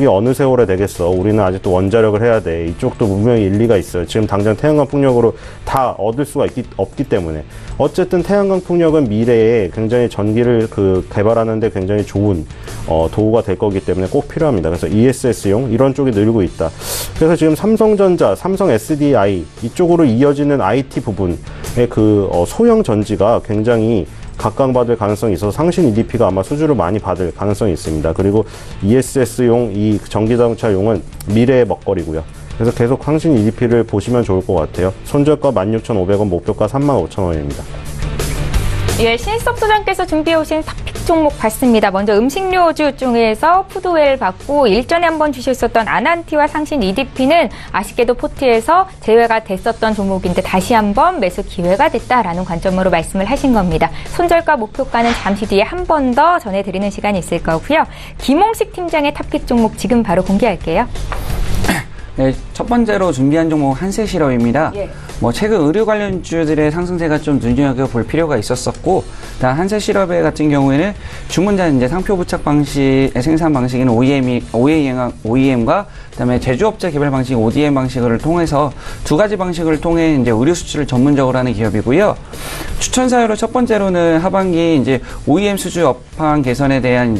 어느 세월에 되겠어. 우리는 아직도 원자력을 해야 돼. 이쪽도 분명히 일리가 있어요. 지금 당장 태양광 풍력으로 다 얻을 수가 없기 때문에. 어쨌든 태양광 풍력은 미래에 굉장히 전기를 개발하는데 굉장히 좋은 도구가 될 거기 때문에 꼭 필요합니다. 그래서 ESS용 이런 쪽이 늘고 있다. 그래서 지금 삼성전자, 삼성 SDI 이쪽으로 이어지는 IT 부분의 소형 전지가 굉장히 각광받을 가능성이 있어서 상신 EDP가 아마 수주를 많이 받을 가능성이 있습니다. 그리고 ESS용 이 전기자동차용은 미래의 먹거리고요. 그래서 계속 상신 EDP를 보시면 좋을 것 같아요. 손절가 16,500원, 목표가 35,000원입니다. 예, 신석 소장께서 준비해 오신 탑픽 종목 봤습니다. 먼저 음식료주 중에서 푸드웰 받고 일전에 한번 주셨었던 아난티와 상신 EDP는 아쉽게도 포트에서 제외가 됐었던 종목인데 다시 한번 매수 기회가 됐다라는 관점으로 말씀을 하신 겁니다. 손절가 목표가는 잠시 뒤에 한 번 더 전해드리는 시간이 있을 거고요. 김홍식 팀장의 탑픽 종목 지금 바로 공개할게요. 네, 첫 번째로 준비한 종목 한세실업입니다. 예. 최근 의류 관련주들의 상승세가 좀 눈여겨볼 필요가 있었었고, 다음 한세실업의 같은 경우에는 주문자 상표 부착 방식의 생산 방식인 OEM과 그다음에 제조업체 개발 방식 ODM 방식을 통해서 두 가지 방식을 통해 의류 수출을 전문적으로 하는 기업이고요. 추천 사유로 첫 번째로는 하반기 OEM 수주 업황 개선에 대한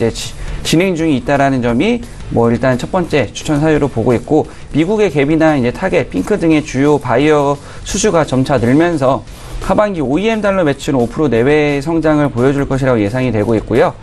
진행 중이 있다라는 점이 일단 첫 번째 추천 사유로 보고 있고, 미국의 갭이나 타겟, 핑크 등의 주요 바이어 수주가 점차 늘면서 하반기 OEM 달러 매출은 5% 내외의 성장을 보여줄 것이라고 예상이 되고 있고요.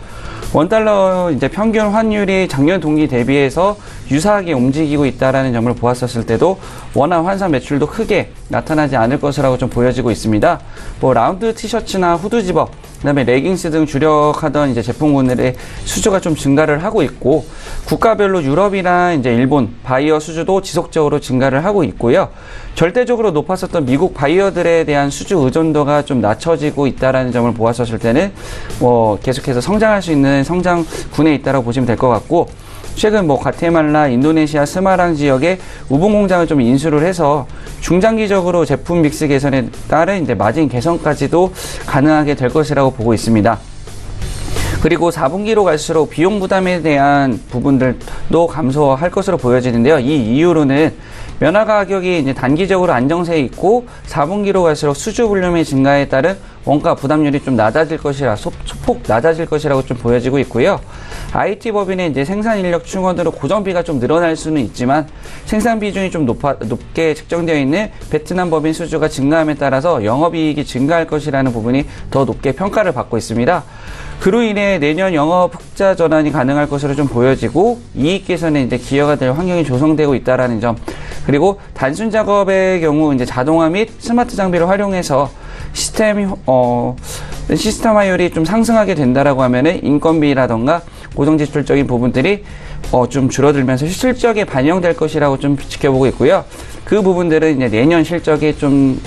원달러 평균 환율이 작년 동기 대비해서 유사하게 움직이고 있다라는 점을 보았었을 때도 원화 환산 매출도 크게 나타나지 않을 것이라고 좀 보여지고 있습니다. 라운드 티셔츠나 후드 집업, 그다음에 레깅스 등 주력하던 제품군들의 수주가 좀 증가를 하고 있고, 국가별로 유럽이나 일본 바이어 수주도 지속적으로 증가를 하고 있고요. 절대적으로 높았었던 미국 바이어들에 대한 수주 의존도가 좀 낮춰지고 있다라는 점을 보았었을 때는 계속해서 성장할 수 있는 성장군에 있다라고 보시면 될 것 같고, 최근 과테말라, 인도네시아, 스마랑 지역에 우분 공장을 좀 인수를 해서 중장기적으로 제품 믹스 개선에 따른 마진 개선까지도 가능하게 될 것이라고 보고 있습니다. 그리고 4분기로 갈수록 비용 부담에 대한 부분들도 감소할 것으로 보여지는데요. 이 이유로는 면화 가격이 이제 단기적으로 안정세에 있고 4분기로 갈수록 수주 볼륨의 증가에 따른 원가 부담률이 좀 낮아질 것이라 소폭 낮아질 것이라고 좀 보여지고 있고요. IT 법인의 이제 생산 인력 충원으로 고정비가 좀 늘어날 수는 있지만 생산 비중이 좀 높게 측정되어 있는 베트남 법인 수주가 증가함에 따라서 영업이익이 증가할 것이라는 부분이 더 높게 평가를 받고 있습니다. 그로 인해 내년 영업 흑자 전환이 가능할 것으로 좀 보여지고 이익 개선에 이제 기여가 될 환경이 조성되고 있다라는 점. 그리고 단순 작업의 경우 이제 자동화 및 스마트 장비를 활용해서 시스템화율이 좀 상승하게 된다라고 하면은 인건비라던가 고정지출적인 부분들이 좀 줄어들면서 실적에 반영될 것이라고 좀 지켜보고 있고요. 그 부분들은 이제 내년 실적에 좀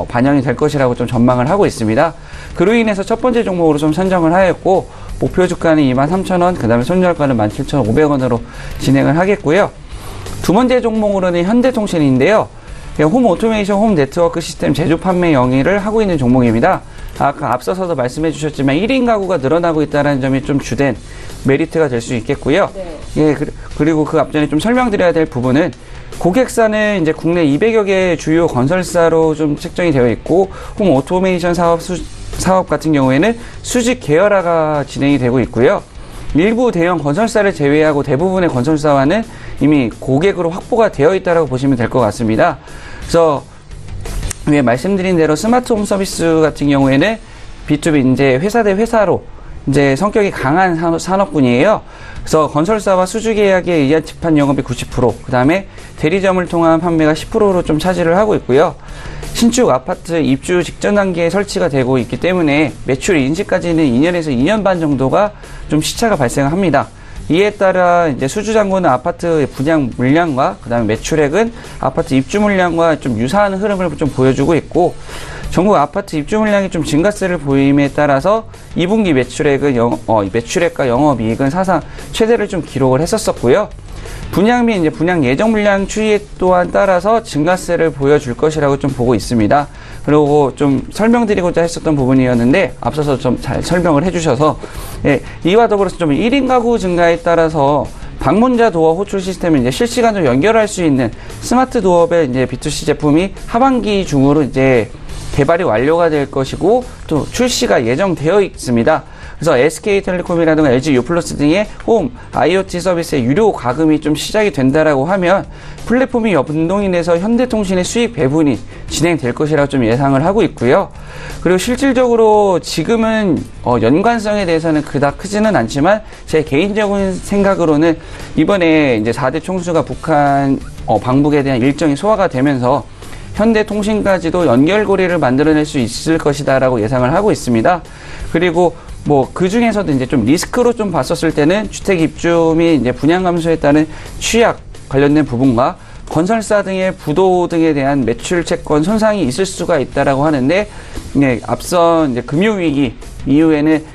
반영이 될 것이라고 좀 전망을 하고 있습니다. 그로 인해서 첫 번째 종목으로 좀 선정을 하였고 목표 주가는 23,000원, 그 다음에 손절가는 17,500원으로 진행을 하겠고요. 두 번째 종목으로는 현대통신인데요. 홈 오토메이션, 홈 네트워크 시스템 제조 판매 영위를 하고 있는 종목입니다. 아까 앞서서도 말씀해 주셨지만 1인 가구가 늘어나고 있다는 점이 좀 주된 메리트가 될 수 있겠고요. 네. 예, 그리고 그 앞전에 좀 설명드려야 될 부분은 고객사는 이제 국내 200여 개의 주요 건설사로 좀 책정이 되어 있고 홈 오토메이션 사업 같은 경우에는 수직 계열화가 진행이 되고 있고요. 일부 대형 건설사를 제외하고 대부분의 건설사와는 이미 고객으로 확보가 되어 있다고 보시면 될 것 같습니다. 그래서 위에 말씀드린 대로 스마트 홈 서비스 같은 경우에는 B2B 이제 회사 대 회사로 이제 성격이 강한 산업군이에요. 그래서 건설사와 수주 계약에 의한 집판 영업이 90%, 그 다음에 대리점을 통한 판매가 10%로 좀 차지를 하고 있고요. 신축 아파트 입주 직전 단계에 설치가 되고 있기 때문에 매출 인식까지는 2년에서 2년 반 정도가 좀 시차가 발생합니다. 이에 따라 이제 수주 잔고는 아파트 분양 물량과 그다음에 매출액은 아파트 입주 물량과 좀 유사한 흐름을 좀 보여주고 있고 전국 아파트 입주 물량이 좀 증가세를 보임에 따라서 2분기 매출액은 매출액과 영업이익은 사상 최대를 좀 기록을 했었고요. 분양 및 이제 분양 예정 물량 추이에 또한 따라서 증가세를 보여줄 것이라고 좀 보고 있습니다. 그리고 좀 설명드리고자 했었던 부분이었는데 앞서서 좀 잘 설명을 해주셔서 이와 더불어서 좀 1인 가구 증가에 따라서 방문자 도어 호출 시스템을 이제 실시간으로 연결할 수 있는 스마트 도어벨 이제 B2C 제품이 하반기 중으로 이제 개발이 완료가 될 것이고 또 출시가 예정되어 있습니다. 그래서 SK텔레콤이라든가 LG U+ 등의 홈 IoT 서비스의 유료 과금이 좀 시작이 된다라고 하면 플랫폼이 연동이 돼서 현대통신의 수익 배분이 진행될 것이라고 좀 예상을 하고 있고요. 그리고 실질적으로 지금은 연관성에 대해서는 그닥 크지는 않지만 제 개인적인 생각으로는 이번에 이제 4대 총수가 북한 방북에 대한 일정이 소화가 되면서 현대통신까지도 연결고리를 만들어낼 수 있을 것이다라고 예상을 하고 있습니다. 그리고 그 중에서도 이제 좀 리스크로 좀 봤었을 때는 주택 입주 및 이제 분양 감소에 따른 취약 관련된 부분과 건설사 등의 부도 등에 대한 매출 채권 손상이 있을 수가 있다라고 하는데, 앞선 이제 금융위기 이후에는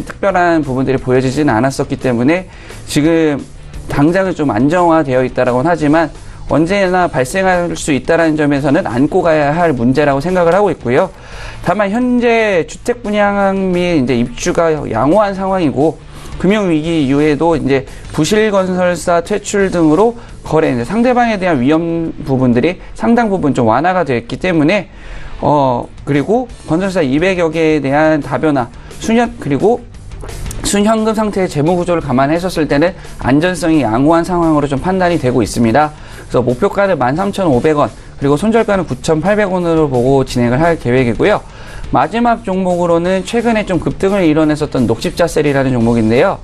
특별한 부분들이 보여지지는 않았었기 때문에 지금 당장은 좀 안정화되어 있다라고는 하지만 언제나 발생할 수 있다는 점에서는 안고 가야 할 문제라고 생각을 하고 있고요. 다만 현재 주택 분양 및 이제 입주가 양호한 상황이고 금융위기 이후에도 이제 부실 건설사 퇴출 등으로 거래 이제 상대방에 대한 위험 부분들이 상당 부분 좀 완화가 됐기 때문에 그리고 건설사 200여 개에 대한 다변화 그리고 순현금 상태의 재무 구조를 감안했었을 때는 안전성이 양호한 상황으로 좀 판단이 되고 있습니다. 그래서 목표가는 13,500원, 그리고 손절가는 9,800원으로 보고 진행을 할 계획이고요. 마지막 종목으로는 최근에 좀 급등을 이뤄냈었던 녹십자셀이라는 종목인데요.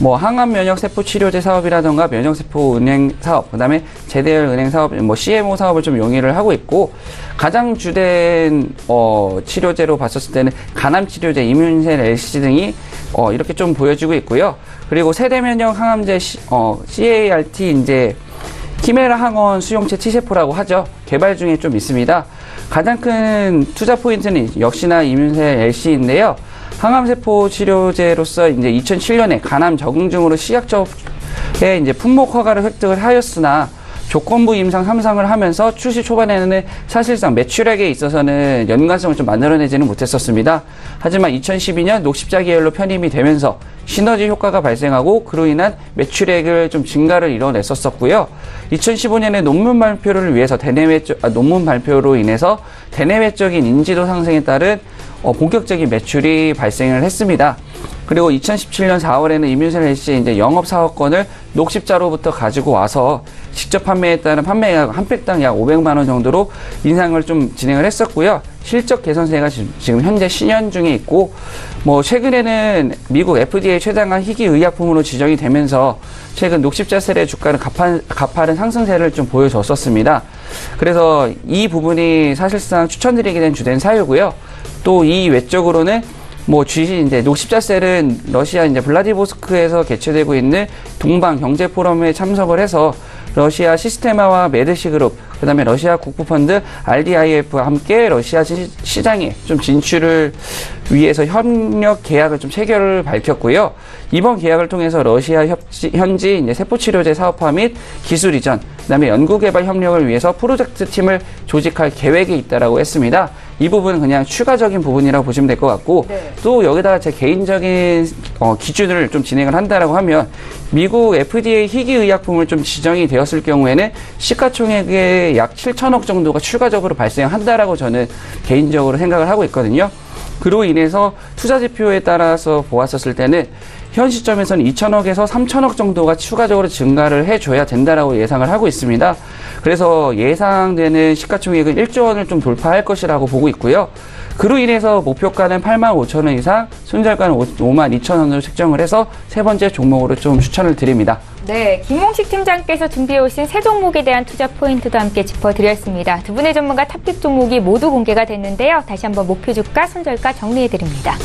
항암 면역세포 치료제 사업이라던가 면역세포 은행 사업, 그 다음에 제대열 은행 사업, CMO 사업을 좀 용의를 하고 있고, 가장 주된, 치료제로 봤었을 때는 간암 치료제, 이뮨셀 LC 등이, 이렇게 좀 보여지고 있고요. 그리고 세대면역 항암제, CART, 이제, 키메라 항원 수용체 T세포라고 하죠. 개발 중에 좀 있습니다. 가장 큰 투자 포인트는 역시나 이뮨셀 LC인데요. 항암세포 치료제로서 이제 2007년에 간암 적응증으로 시약적에 이제 품목 허가를 획득을 하였으나 조건부 임상 3상을 하면서 출시 초반에는 사실상 매출액에 있어서는 연관성을 좀 만들어내지는 못했었습니다. 하지만 2012년 녹십자 계열로 편입이 되면서 시너지 효과가 발생하고 그로 인한 매출액을 좀 증가를 이뤄냈었고요. 2015년에 논문 발표를 위해서 논문 발표로 인해서 대내외적인 인지도 상승에 따른 본격적인 매출이 발생을 했습니다. 그리고 2017년 4월에는 이뮤셀 헬스의 이제 영업 사업권을 녹십자로부터 가지고 와서 직접 판매에 따른 판매액 한 팩당 약 500만 원 정도로 인상을 좀 진행을 했었고요. 실적 개선세가 지금 현재 신현 중에 있고, 최근에는 미국 FDA 최장한 희귀 의약품으로 지정이 되면서 최근 녹십자셀의 주가는 가파른 상승세를 좀 보여줬었습니다. 그래서 이 부분이 사실상 추천드리게 된 주된 사유고요. 또 이 외적으로는 이제 녹십자셀은 러시아 이제 블라디보스크에서 개최되고 있는 동방 경제 포럼에 참석을 해서 러시아 시스테마와 메드시 그룹, 그 다음에 러시아 국부펀드 RDIF와 함께 러시아 시장에 좀 진출을 위해서 협력 계약을 좀 체결을 밝혔고요. 이번 계약을 통해서 러시아 현지 이제 세포치료제 사업화 및 기술 이전, 그 다음에 연구개발 협력을 위해서 프로젝트 팀을 조직할 계획이 있다라고 했습니다. 이 부분은 그냥 추가적인 부분이라고 보시면 될 것 같고, 네. 또 여기다가 제 개인적인 기준을 좀 진행을 한다라고 하면 미국 FDA 희귀의약품을 좀 지정이 되었을 경우에는 시가총액의 약 7천억 정도가 추가적으로 발생한다라고 저는 개인적으로 생각을 하고 있거든요. 그로 인해서 투자 지표에 따라서 보았었을 때는 현 시점에서는 2천억에서 3천억 정도가 추가적으로 증가를 해줘야 된다라고 예상을 하고 있습니다. 그래서 예상되는 시가총액은 1조 원을 좀 돌파할 것이라고 보고 있고요. 그로 인해서 목표가는 8만 5천 원 이상, 손절가는 5만 2천 원으로 책정을 해서 세 번째 종목으로 좀 추천을 드립니다. 네, 김홍식 팀장께서 준비해 오신 세 종목에 대한 투자 포인트도 함께 짚어드렸습니다. 두 분의 전문가 탑픽 종목이 모두 공개가 됐는데요. 다시 한번 목표 주가, 손절가 정리해드립니다.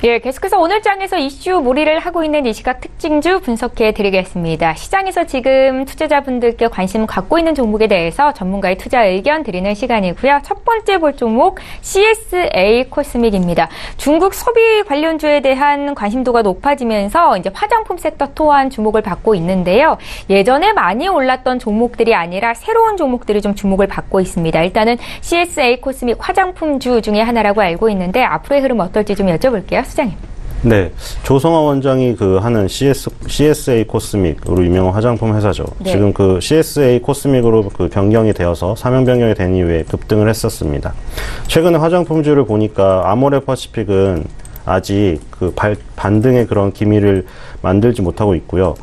예, 계속해서 오늘 장에서 이슈 몰이를 하고 있는 이 시각 특징주 분석해 드리겠습니다. 시장에서 지금 투자자분들께 관심 갖고 있는 종목에 대해서 전문가의 투자 의견 드리는 시간이고요. 첫 번째 볼 종목 CSA 코스믹입니다. 중국 소비 관련주에 대한 관심도가 높아지면서 이제 화장품 섹터 또한 주목을 받고 있는데요. 예전에 많이 올랐던 종목들이 아니라 새로운 종목들이 좀 주목을 받고 있습니다. 일단은 CSA 코스믹 화장품주 중에 하나라고 알고 있는데 앞으로의 흐름 어떨지 좀 여쭤볼게요. 수장님. 네, 조성아 원장이 하는 CSA 코스믹으로 유명한 화장품 회사죠. 네. 지금 CSA 코스믹으로 변경이 되어서 사명 변경이 된 이후에 급등을 했었습니다. 최근에 화장품주를 보니까 아모레퍼시픽은 아직 반등의 그런 기미를 만들지 못하고 있고요.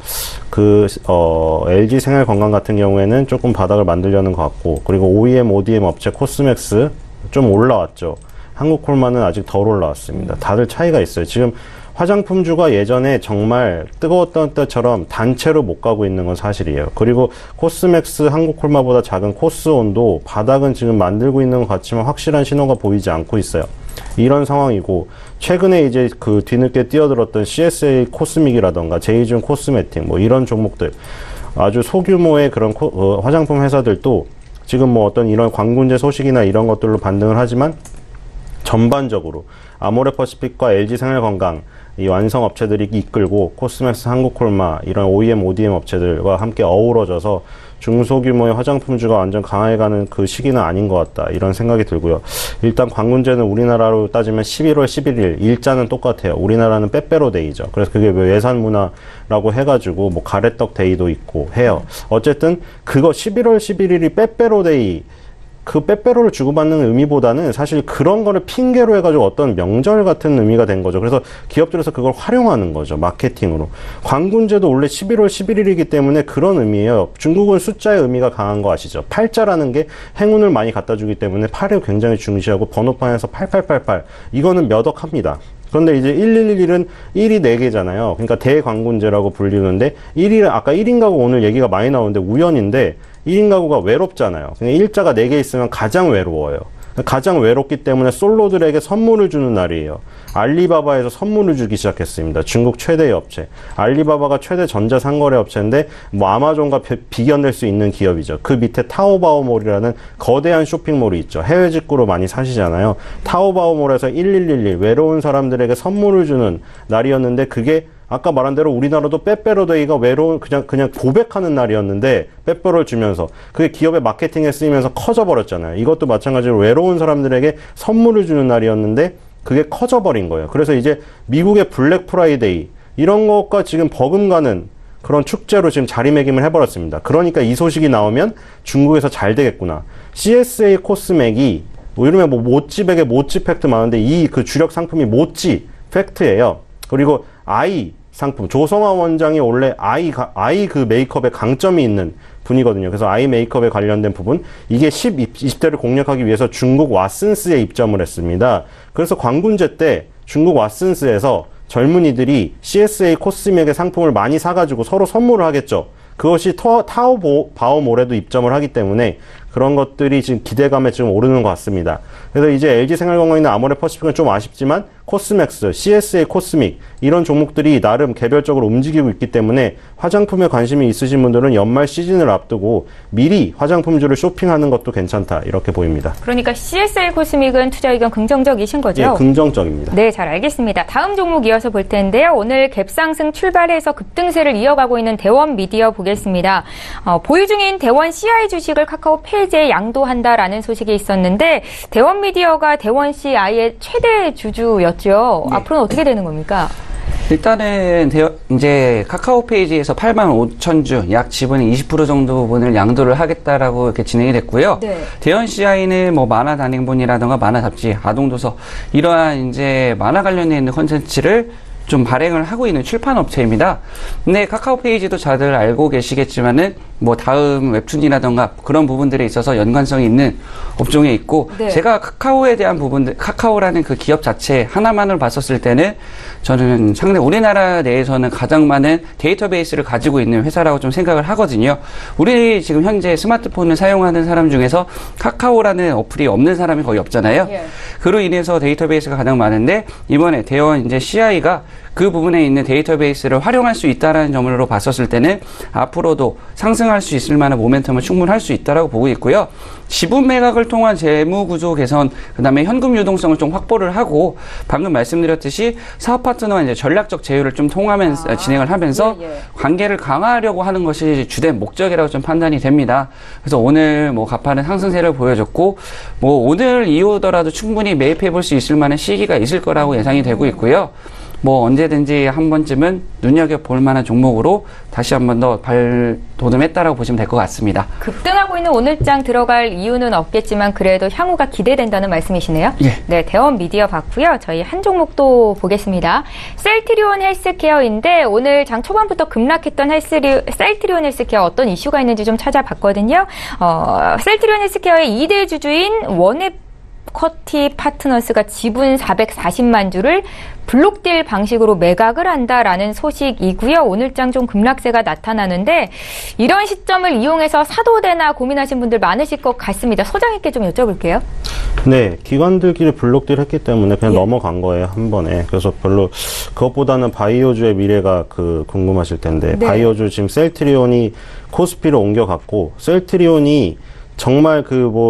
LG 생활건강 같은 경우에는 조금 바닥을 만들려는 것 같고, 그리고 OEM, ODM 업체 코스맥스 좀 올라왔죠. 한국콜마는 아직 덜 올라왔습니다. 다들 차이가 있어요. 지금 화장품주가 예전에 정말 뜨거웠던 때처럼 단체로 못 가고 있는 건 사실이에요. 그리고 코스맥스, 한국콜마보다 작은 코스온도 바닥은 지금 만들고 있는 것 같지만 확실한 신호가 보이지 않고 있어요. 이런 상황이고, 최근에 이제 뒤늦게 뛰어들었던 CSA 코스믹이라던가 제이준 코스메틱 이런 종목들, 아주 소규모의 그런 화장품 회사들도 지금 어떤 이런 광군제 소식이나 이런 것들로 반등을 하지만 전반적으로 아모레퍼시픽과 LG생활건강 이 완성 업체들이 이끌고 코스맥스, 한국콜마 이런 OEM, ODM 업체들과 함께 어우러져서 중소규모의 화장품주가 완전 강해가는 그 시기는 아닌 것 같다, 이런 생각이 들고요. 일단 광군제는 우리나라로 따지면 11월 11일 일자는 똑같아요. 우리나라는 빼빼로 데이죠. 그래서 그게 예산 문화라고 해가지고 가래떡 데이도 있고 해요. 어쨌든 그거 11월 11일이 빼빼로 데이 그 빼빼로를 주고받는 의미보다는 사실 그런 거를 핑계로 해가지고 어떤 명절 같은 의미가 된 거죠. 그래서 기업들에서 그걸 활용하는 거죠. 마케팅으로. 광군제도 원래 11월 11일이기 때문에 그런 의미예요. 중국은 숫자의 의미가 강한 거 아시죠? 팔자라는 게 행운을 많이 갖다 주기 때문에 8을 굉장히 중시하고 번호판에서 8888 이거는 몇 억 합니다. 그런데 이제 1111은 1이 4개잖아요. 그러니까 대광군제라고 불리는데 1이 아까 1인 가구 오늘 얘기가 많이 나오는데 우연인데 1인 가구가 외롭잖아요. 그러니까 일자가 4개 있으면 가장 외로워요. 가장 외롭기 때문에 솔로들에게 선물을 주는 날이에요. 알리바바에서 선물을 주기 시작했습니다. 중국 최대의 업체. 알리바바가 최대 전자상거래 업체인데 뭐 아마존과 비견될 수 있는 기업이죠. 그 밑에 타오바오몰이라는 거대한 쇼핑몰이 있죠. 해외 직구로 많이 사시잖아요. 타오바오몰에서 1111 외로운 사람들에게 선물을 주는 날이었는데 그게 아까 말한 대로 우리나라도 빼빼로데이가 외로운 그냥 고백하는 날이었는데 빼빼로를 주면서 그게 기업의 마케팅에 쓰이면서 커져버렸잖아요. 이것도 마찬가지로 외로운 사람들에게 선물을 주는 날이었는데 그게 커져버린 거예요. 그래서 이제 미국의 블랙 프라이데이 이런 것과 지금 버금가는 그런 축제로 지금 자리매김을 해버렸습니다. 그러니까 이 소식이 나오면 중국에서 잘 되겠구나. CSA 코스맥이 뭐 이러면 뭐 모찌백에 모찌 팩트 많은데 이 그 주력 상품이 모찌 팩트예요. 그리고 아이 상품, 조성아 원장이 원래 아이 그 메이크업에 강점이 있는 분이거든요. 그래서 아이 메이크업에 관련된 부분, 이게 20대를 공략하기 위해서 중국 왓슨스에 입점을 했습니다. 그래서 광군제 때 중국 왓슨스에서 젊은이들이 CSA 코스맥의 상품을 많이 사가지고 서로 선물을 하겠죠. 그것이 타오바오몰에도 입점을 하기 때문에 그런 것들이 지금 기대감에 지금 오르는 것 같습니다. 그래서 이제 LG생활건강이나 아모레퍼시픽은 좀 아쉽지만 코스맥스, CSA 코스믹 이런 종목들이 나름 개별적으로 움직이고 있기 때문에 화장품에 관심이 있으신 분들은 연말 시즌을 앞두고 미리 화장품주를 쇼핑하는 것도 괜찮다 이렇게 보입니다. 그러니까 CSA 코스믹은 투자 의견 긍정적이신 거죠? 네, 긍정적입니다. 네, 잘 알겠습니다. 다음 종목 이어서 볼 텐데요. 오늘 갭상승 출발해서 급등세를 이어가고 있는 대원미디어 보겠습니다. 보유 중인 대원 CI 주식을 카카오 페이지에 양도한다라는 소식이 있었는데 대원미디어가 대원 CI의 최대 주주였죠. 네. 앞으로는 어떻게 되는 겁니까? 일단은 이제 카카오 페이지에서 85,000주 약 지분의 20% 정도 부분을 양도를 하겠다라고 이렇게 진행이 됐고요. 네. 대원 CI는 뭐 만화 단행본이라든가 만화 잡지, 아동도서 이러한 이제 만화 관련해 있는 콘텐츠를 좀 발행을 하고 있는 출판 업체입니다. 근데 카카오 페이지도 다들 알고 계시겠지만은 뭐 다음 웹툰이라던가 그런 부분들에 있어서 연관성이 있는 업종에 있고 네. 제가 카카오에 대한 부분들, 카카오라는 그 기업 자체 하나만을 봤었을 때는 저는 상당히 우리나라 내에서는 가장 많은 데이터베이스를 가지고 있는 회사라고 좀 생각을 하거든요. 우리 지금 현재 스마트폰을 사용하는 사람 중에서 카카오라는 어플이 없는 사람이 거의 없잖아요. 예. 그로 인해서 데이터베이스가 가장 많은데 이번에 대원 이제 CI가 그 부분에 있는 데이터베이스를 활용할 수 있다는 점으로 봤었을 때는 앞으로도 상승할 수 있을 만한 모멘텀을 충분할 수 있다라고 보고 있고요. 지분 매각을 통한 재무 구조 개선, 그다음에 현금 유동성을 좀 확보를 하고 방금 말씀드렸듯이 사업 파트너와 이제 전략적 제휴를 좀 통하면서 진행을 하면서 관계를 강화하려고 하는 것이 주된 목적이라고 좀 판단이 됩니다. 그래서 오늘 뭐 가파른 상승세를 보여줬고 뭐 오늘 이후더라도 충분히 매입해 볼 수 있을 만한 시기가 있을 거라고 예상이 되고 있고요. 뭐 언제든지 한 번쯤은 눈여겨볼 만한 종목으로 다시 한 번 더 발돋움했다라고 보시면 될 것 같습니다. 급등하고 있는 오늘장 들어갈 이유는 없겠지만 그래도 향후가 기대된다는 말씀이시네요. 예. 네, 대원 미디어 봤고요. 저희 한 종목도 보겠습니다. 셀트리온 헬스케어인데 오늘 장 초반부터 급락했던 셀트리온 헬스케어 어떤 이슈가 있는지 좀 찾아봤거든요. 셀트리온 헬스케어의 2대 주주인 원에쿼티 파트너스가 지분 440만 주를 블록딜 방식으로 매각을 한다라는 소식이고요. 오늘장 좀 급락세가 나타나는데 이런 시점을 이용해서 사도 되나 고민하신 분들 많으실 것 같습니다. 소장님께 좀 여쭤볼게요. 네, 기관들끼리 블록딜 했기 때문에 그냥 넘어간 거예요, 한 번에. 그래서 별로 그것보다는 바이오주의 미래가 궁금하실 텐데 네. 바이오주 지금 셀트리온이 코스피로 옮겨갔고 셀트리온이 정말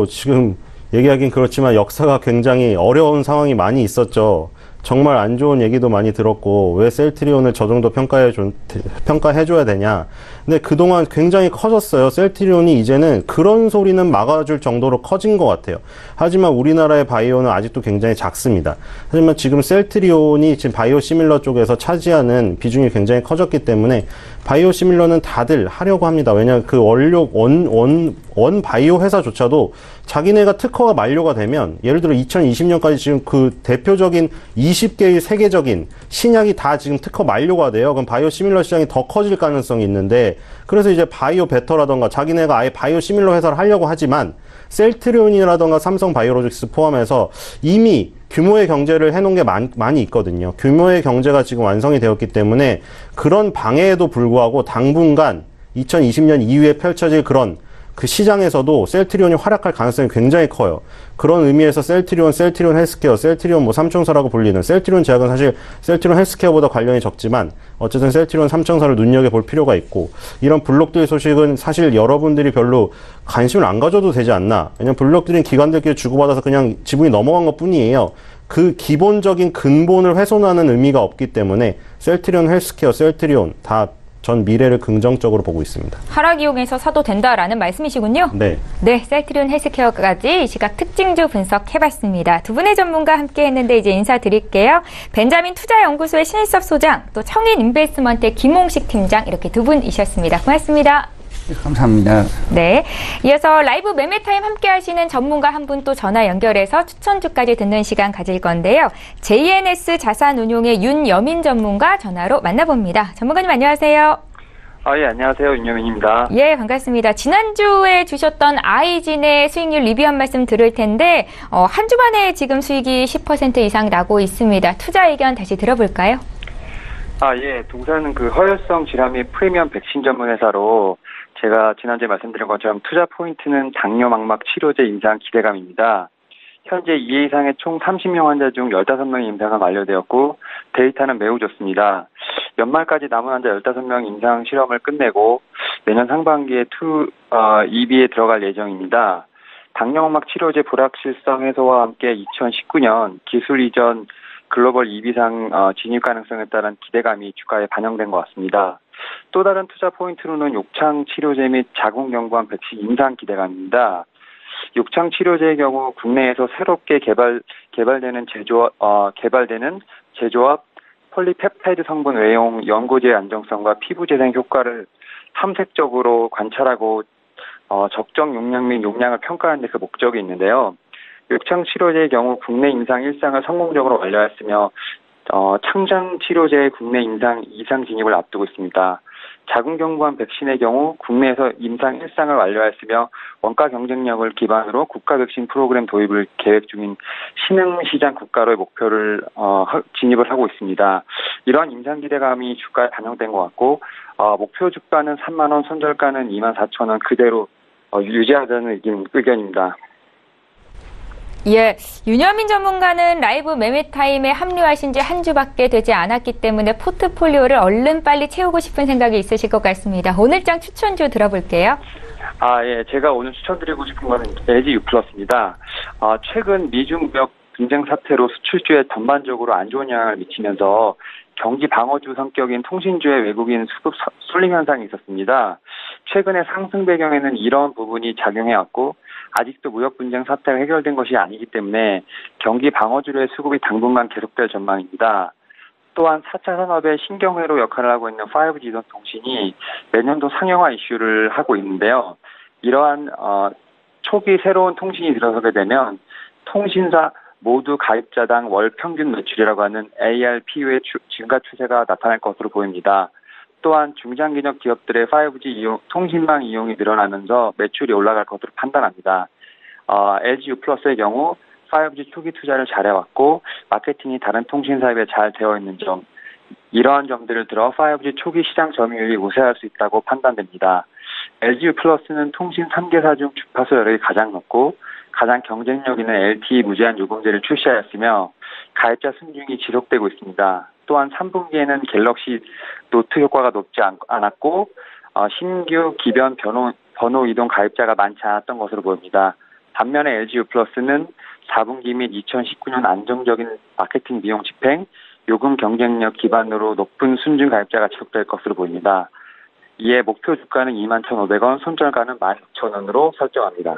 지금 얘기하긴 그렇지만 역사가 굉장히 어려운 상황이 많이 있었죠. 정말 안 좋은 얘기도 많이 들었고 왜 셀트리온을 저 정도 평가해줘야 되냐. 근데 그동안 굉장히 커졌어요. 셀트리온이 이제는 그런 소리는 막아줄 정도로 커진 것 같아요. 하지만 우리나라의 바이오는 아직도 굉장히 작습니다. 하지만 지금 셀트리온이 지금 바이오 시밀러 쪽에서 차지하는 비중이 굉장히 커졌기 때문에 바이오 시밀러는 다들 하려고 합니다. 왜냐하면 그 원료, 원 바이오 회사조차도 자기네가 특허가 만료가 되면 예를 들어 2020년까지 지금 그 대표적인 20개의 세계적인 신약이 다 지금 특허 만료가 돼요. 그럼 바이오 시밀러 시장이 더 커질 가능성이 있는데 그래서 이제 바이오 베터라던가 자기네가 아예 바이오 시밀러 회사를 하려고 하지만 셀트리온이라던가 삼성 바이오로직스 포함해서 이미 규모의 경제를 해놓은 게 많이 있거든요. 규모의 경제가 지금 완성이 되었기 때문에 그런 방해에도 불구하고 당분간 2020년 이후에 펼쳐질 그런 그 시장에서도 셀트리온이 활약할 가능성이 굉장히 커요. 그런 의미에서 셀트리온 헬스케어, 셀트리온 뭐 삼총사라고 불리는 셀트리온 제약은 사실 셀트리온 헬스케어보다 관련이 적지만 어쨌든 셀트리온 삼총사를 눈여겨볼 필요가 있고 이런 블록들 소식은 사실 여러분들이 별로 관심을 안 가져도 되지 않나. 왜냐면 블록들은 기관들끼리 주고받아서 그냥 지분이 넘어간 것 뿐이에요. 그 기본적인 근본을 훼손하는 의미가 없기 때문에 셀트리온 헬스케어, 셀트리온 다 전 미래를 긍정적으로 보고 있습니다. 하락 이용해서 사도 된다라는 말씀이시군요. 네. 네, 셀트리온 헬스케어까지 이 시각 특징주 분석해봤습니다. 두 분의 전문가 함께 했는데 이제 인사드릴게요. 벤자민 투자연구소의 신일섭 소장, 또 청인 인베스트먼트의 김홍식 팀장 이렇게 두 분이셨습니다. 고맙습니다. 감사합니다. 네. 이어서 라이브 매매타임 함께 하시는 전문가 한 분 또 전화 연결해서 추천주까지 듣는 시간 가질 건데요. JNS 자산운용의 윤여민 전문가 전화로 만나봅니다. 전문가님 안녕하세요. 예, 안녕하세요. 윤여민입니다. 예, 반갑습니다. 지난주에 주셨던 아이진의 수익률 리뷰 한 말씀 들을 텐데, 한 주 만에 지금 수익이 10% 이상 나고 있습니다. 투자 의견 다시 들어볼까요? 예. 동사는 그 허혈성 질환 및 프리미엄 백신 전문 회사로 제가 지난주에 말씀드린 것처럼 투자 포인트는 당뇨망막 치료제 임상 기대감입니다. 현재 2회 이상의 총 30명 환자 중 15명의 임상은 완료되었고 데이터는 매우 좋습니다. 연말까지 남은 환자 15명 임상 실험을 끝내고 내년 상반기에 2B에 들어갈 예정입니다. 당뇨망막 치료제 불확실성 해소와 함께 2019년 기술 이전 글로벌 2비상 진입 가능성에 따른 기대감이 주가에 반영된 것 같습니다. 또 다른 투자 포인트로는 욕창 치료제 및 자궁경부암 백신 임상 기대감입니다. 욕창 치료제의 경우 국내에서 새롭게 개발되는 제조합 폴리펩타이드 성분 외용 연고제의 안정성과 피부 재생 효과를 탐색적으로 관찰하고 적정 용량 및 용량을 평가하는 데 그 목적이 있는데요. 욕창 치료제의 경우 국내 임상 1상을 성공적으로 완료했으며 창장 치료제의 국내 임상 2상 진입을 앞두고 있습니다. 자궁경부암 백신의 경우 국내에서 임상 1상을 완료했으며 원가 경쟁력을 기반으로 국가 백신 프로그램 도입을 계획 중인 신흥시장 국가로의 목표를 진입을 하고 있습니다. 이러한 임상 기대감이 주가에 반영된 것 같고 목표 주가는 3만 원, 손절가는 2만 4천 원 그대로 유지하자는 의견입니다. 예, 윤여민 전문가는 라이브 매매타임에 합류하신 지 한 주밖에 되지 않았기 때문에 포트폴리오를 얼른 빨리 채우고 싶은 생각이 있으실 것 같습니다. 오늘장 추천주 들어볼게요. 예, 제가 오늘 추천드리고 싶은 거는 LG U+입니다. 최근 미중 무역 분쟁 사태로 수출주에 전반적으로 안 좋은 영향을 미치면서 경기 방어주 성격인 통신주의 외국인 수급 쏠림 현상이 있었습니다. 최근의 상승 배경에는 이런 부분이 작용해왔고 아직도 무역 분쟁 사태가 해결된 것이 아니기 때문에 경기 방어주의 수급이 당분간 계속될 전망입니다. 또한 4차 산업의 신경회로 역할을 하고 있는 5G 이동 통신이 내년도 상용화 이슈를 하고 있는데요. 이러한 초기 새로운 통신이 들어서게 되면 통신사 모두 가입자당 월 평균 매출이라고 하는 ARPU의 증가 추세가 나타날 것으로 보입니다. 또한 중장기적 기업들의 5G 통신망 이용이 늘어나면서 매출이 올라갈 것으로 판단합니다. LG U+의 경우 5G 초기 투자를 잘해왔고 마케팅이 다른 통신사에 비해 잘 되어 있는 점, 이러한 점들을 들어 5G 초기 시장 점유율이 우세할 수 있다고 판단됩니다. LG U+는 통신 3개사 중 주파수 여력이 가장 높고 가장 경쟁력 있는 LTE 무제한 요금제를 출시하였으며 가입자 순증이 지속되고 있습니다. 또한 3분기에는 갤럭시 노트 효과가 높지 않았고 신규 기변 번호 이동 가입자가 많지 않았던 것으로 보입니다. 반면에 LG U+는 4분기 및 2019년 안정적인 마케팅 비용 집행, 요금 경쟁력 기반으로 높은 순증 가입자가 지속될 것으로 보입니다. 이에 목표 주가는 21,500원, 손절가는 16,000원으로 설정합니다.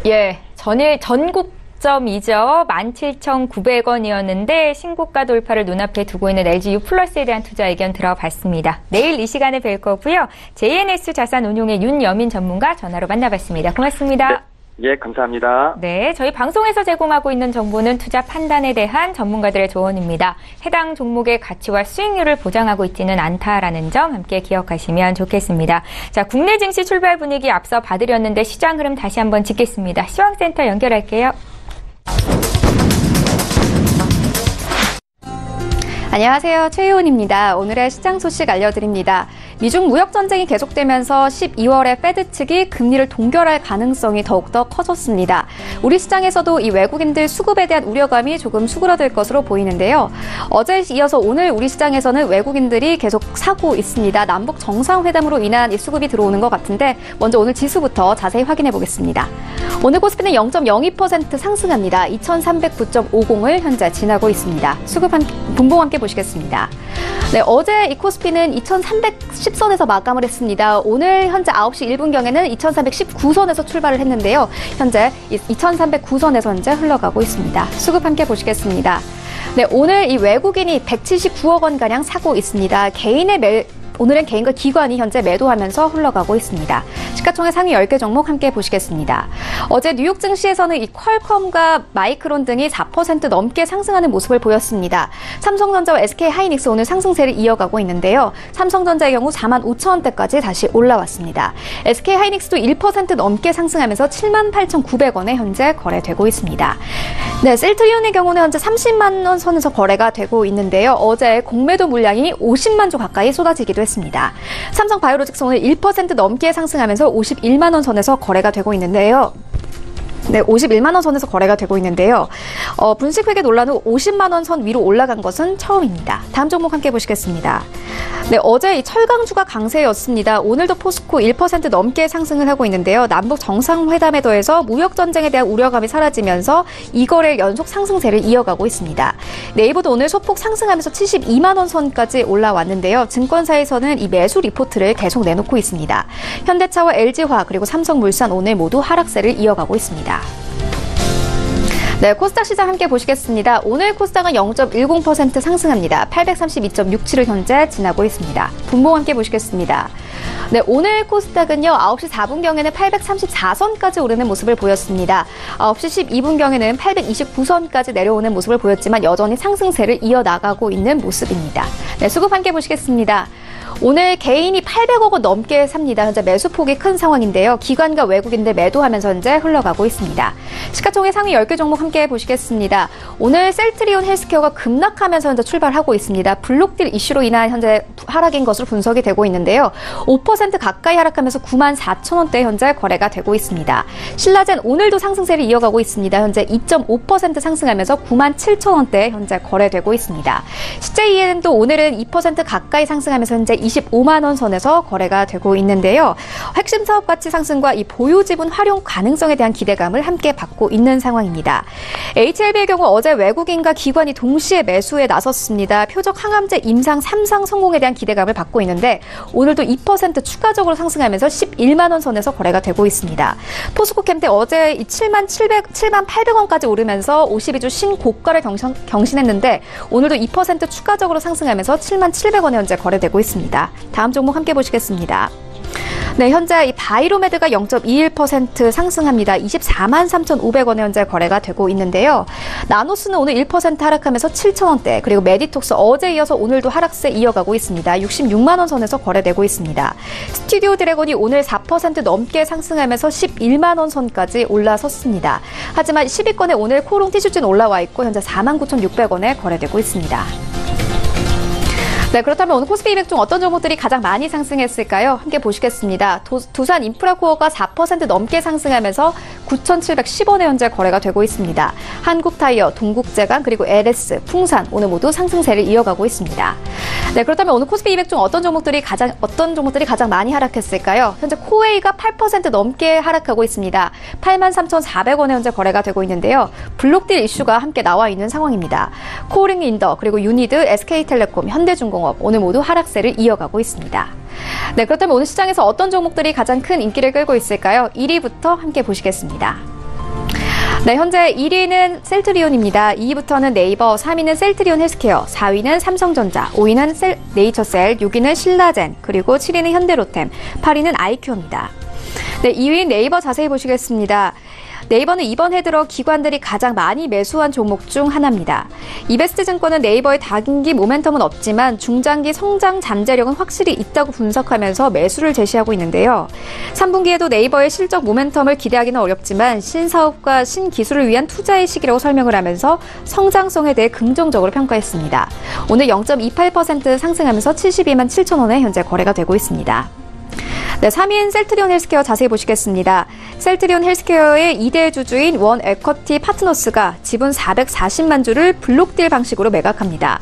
예, 전국점이죠. 17,900원이었는데 신고가 돌파를 눈앞에 두고 있는 LG U+에 대한 투자 의견 들어봤습니다. 내일 이 시간에 뵐 거고요. JNS 자산운용의 윤여민 전문가 전화로 만나봤습니다. 고맙습니다. 네. 예, 감사합니다. 네, 저희 방송에서 제공하고 있는 정보는 투자 판단에 대한 전문가들의 조언입니다. 해당 종목의 가치와 수익률을 보장하고 있지는 않다라는 점 함께 기억하시면 좋겠습니다. 자, 국내 증시 출발 분위기 앞서 봐드렸는데 시장 흐름 다시 한번 짚겠습니다. 시황센터 연결할게요. 안녕하세요. 최희원입니다. 오늘의 시장 소식 알려드립니다. 미중 무역 전쟁이 계속되면서 12월에 페드 측이 금리를 동결할 가능성이 더욱더 커졌습니다. 우리 시장에서도 이 외국인들 수급에 대한 우려감이 조금 수그러들 것으로 보이는데요. 어제에 이어서 오늘 우리 시장에서는 외국인들이 계속 사고 있습니다. 남북 정상회담으로 인한 이 수급이 들어오는 것 같은데 먼저 오늘 지수부터 자세히 확인해 보겠습니다. 오늘 코스피는 0.02% 상승합니다. 2309.50을 현재 지나고 있습니다. 수급 분봉 함께 보시겠습니다. 네, 어제 이 코스피는 2310선에서 마감을 했습니다. 오늘 현재 9시 1분경에는 2319선에서 출발을 했는데요. 현재 2309선에서 현재 흘러가고 있습니다. 수급 함께 보시겠습니다. 네, 오늘 이 외국인이 179억 원가량 사고 있습니다. 오늘은 개인과 기관이 현재 매도하면서 흘러가고 있습니다. 시가총액 상위 10개 종목 함께 보시겠습니다. 어제 뉴욕 증시에서는 이 퀄컴과 마이크론 등이 4% 넘게 상승하는 모습을 보였습니다. 삼성전자와 SK하이닉스 오늘 상승세를 이어가고 있는데요. 삼성전자의 경우 45,000원대까지 다시 올라왔습니다. SK하이닉스도 1% 넘게 상승하면서 78,900원에 현재 거래되고 있습니다. 네, 셀트리온의 경우는 현재 30만 원 선에서 거래가 되고 있는데요. 어제 공매도 물량이 50만 조 가까이 쏟아지기도 했습니다. 삼성바이오로직스 오늘 1% 넘게 상승하면서 51만 원 선에서 거래가 되고 있는데요. 네, 51만 원 선에서 거래가 되고 있는데요. 분식회계 논란 후 50만 원 선 위로 올라간 것은 처음입니다. 다음 종목 함께 보시겠습니다. 네, 어제 이 철강주가 강세였습니다. 오늘도 포스코 1% 넘게 상승을 하고 있는데요. 남북 정상회담에 더해서 무역 전쟁에 대한 우려감이 사라지면서 2거래일 연속 상승세를 이어가고 있습니다. 네이버도 오늘 소폭 상승하면서 72만 원 선까지 올라왔는데요. 증권사에서는 이 매수 리포트를 계속 내놓고 있습니다. 현대차와 LG화학 그리고 삼성물산 오늘 모두 하락세를 이어가고 있습니다. 네, 코스닥 시장 함께 보시겠습니다. 오늘 코스닥은 0.10% 상승합니다. 832.67을 현재 지나고 있습니다. 분봉 함께 보시겠습니다. 네, 오늘 코스닥은요, 9시 4분경에는 834선까지 오르는 모습을 보였습니다. 9시 12분경에는 829선까지 내려오는 모습을 보였지만 여전히 상승세를 이어나가고 있는 모습입니다. 네, 수급 함께 보시겠습니다. 오늘 개인이 800억 원 넘게 삽니다. 현재 매수폭이 큰 상황인데요. 기관과 외국인들 매도하면서 현재 흘러가고 있습니다. 시가총액 상위 10개 종목 함께 보시겠습니다. 오늘 셀트리온 헬스케어가 급락하면서 현재 출발하고 있습니다. 블록딜 이슈로 인한 현재 하락인 것으로 분석이 되고 있는데요. 5% 가까이 하락하면서 94,000원대 현재 거래가 되고 있습니다. 신라젠 오늘도 상승세를 이어가고 있습니다. 현재 2.5% 상승하면서 97,000원대 현재 거래되고 있습니다. CJEN도 오늘은 2% 가까이 상승하면서 현재 25만 원 선에서 거래가 되고 있는데요. 핵심 사업 가치 상승과 이 보유 지분 활용 가능성에 대한 기대감을 함께 받고 있는 상황입니다. HLB의 경우 어제 외국인과 기관이 동시에 매수에 나섰습니다. 표적 항암제 임상 3상 성공에 대한 기대감을 받고 있는데 오늘도 2% 추가적으로 상승하면서 11만 원 선에서 거래가 되고 있습니다. 포스코캠테 어제 7800원까지 오르면서 52주 신고가를 경신했는데 오늘도 2% 추가적으로 상승하면서 7700원에 현재 거래되고 있습니다. 다음 종목 함께 보시겠습니다. 네, 현재 이 바이로메드가 0.21% 상승합니다. 24만 3,500원에 현재 거래가 되고 있는데요. 나노스는 오늘 1% 하락하면서 7,000원대, 그리고 메디톡스 어제 이어서 오늘도 하락세 이어가고 있습니다. 66만 원 선에서 거래되고 있습니다. 스튜디오 드래곤이 오늘 4% 넘게 상승하면서 11만 원 선까지 올라섰습니다. 하지만 10위권에 오늘 코롱 티슈즈는 올라와 있고 현재 49,600원에 거래되고 있습니다. 네, 그렇다면 오늘 코스피 200 중 어떤 종목들이 가장 많이 상승했을까요? 함께 보시겠습니다. 두산 인프라코어가 4% 넘게 상승하면서 9,710원에 현재 거래가 되고 있습니다. 한국타이어, 동국제강, 그리고 LS, 풍산 오늘 모두 상승세를 이어가고 있습니다. 네, 그렇다면 오늘 코스피 200 중 어떤 종목들이 가장 많이 하락했을까요? 현재 코웨이가 8% 넘게 하락하고 있습니다. 83,400원에 현재 거래가 되고 있는데요. 블록딜 이슈가 함께 나와 있는 상황입니다. 코오링 인더, 그리고 유니드, SK텔레콤, 현대중공 삼성화공업 오늘 모두 하락세를 이어가고 있습니다. 네, 그렇다면 오늘 시장에서 어떤 종목들이 가장 큰 인기를 끌고 있을까요? 1위부터 함께 보시겠습니다. 네, 현재 1위는 셀트리온입니다. 2위부터는 네이버, 3위는 셀트리온 헬스케어, 4위는 삼성전자, 5위는 네이처셀, 6위는 신라젠, 그리고 7위는 현대로템, 8위는 아이큐입니다. 네, 2위 네이버 자세히 보시겠습니다. 네이버는 이번 해 들어 기관들이 가장 많이 매수한 종목 중 하나입니다. 이베스트증권은 네이버의 단기 모멘텀은 없지만 중장기 성장 잠재력은 확실히 있다고 분석하면서 매수를 제시하고 있는데요. 3분기에도 네이버의 실적 모멘텀을 기대하기는 어렵지만 신사업과 신기술을 위한 투자의 시기라고 설명을 하면서 성장성에 대해 긍정적으로 평가했습니다. 오늘 0.28% 상승하면서 72만 7천 원에 현재 거래가 되고 있습니다. 네, 3위인 셀트리온 헬스케어 자세히 보시겠습니다. 셀트리온 헬스케어의 2대 주주인 원 에쿼티 파트너스가 지분 440만 주를 블록딜 방식으로 매각합니다.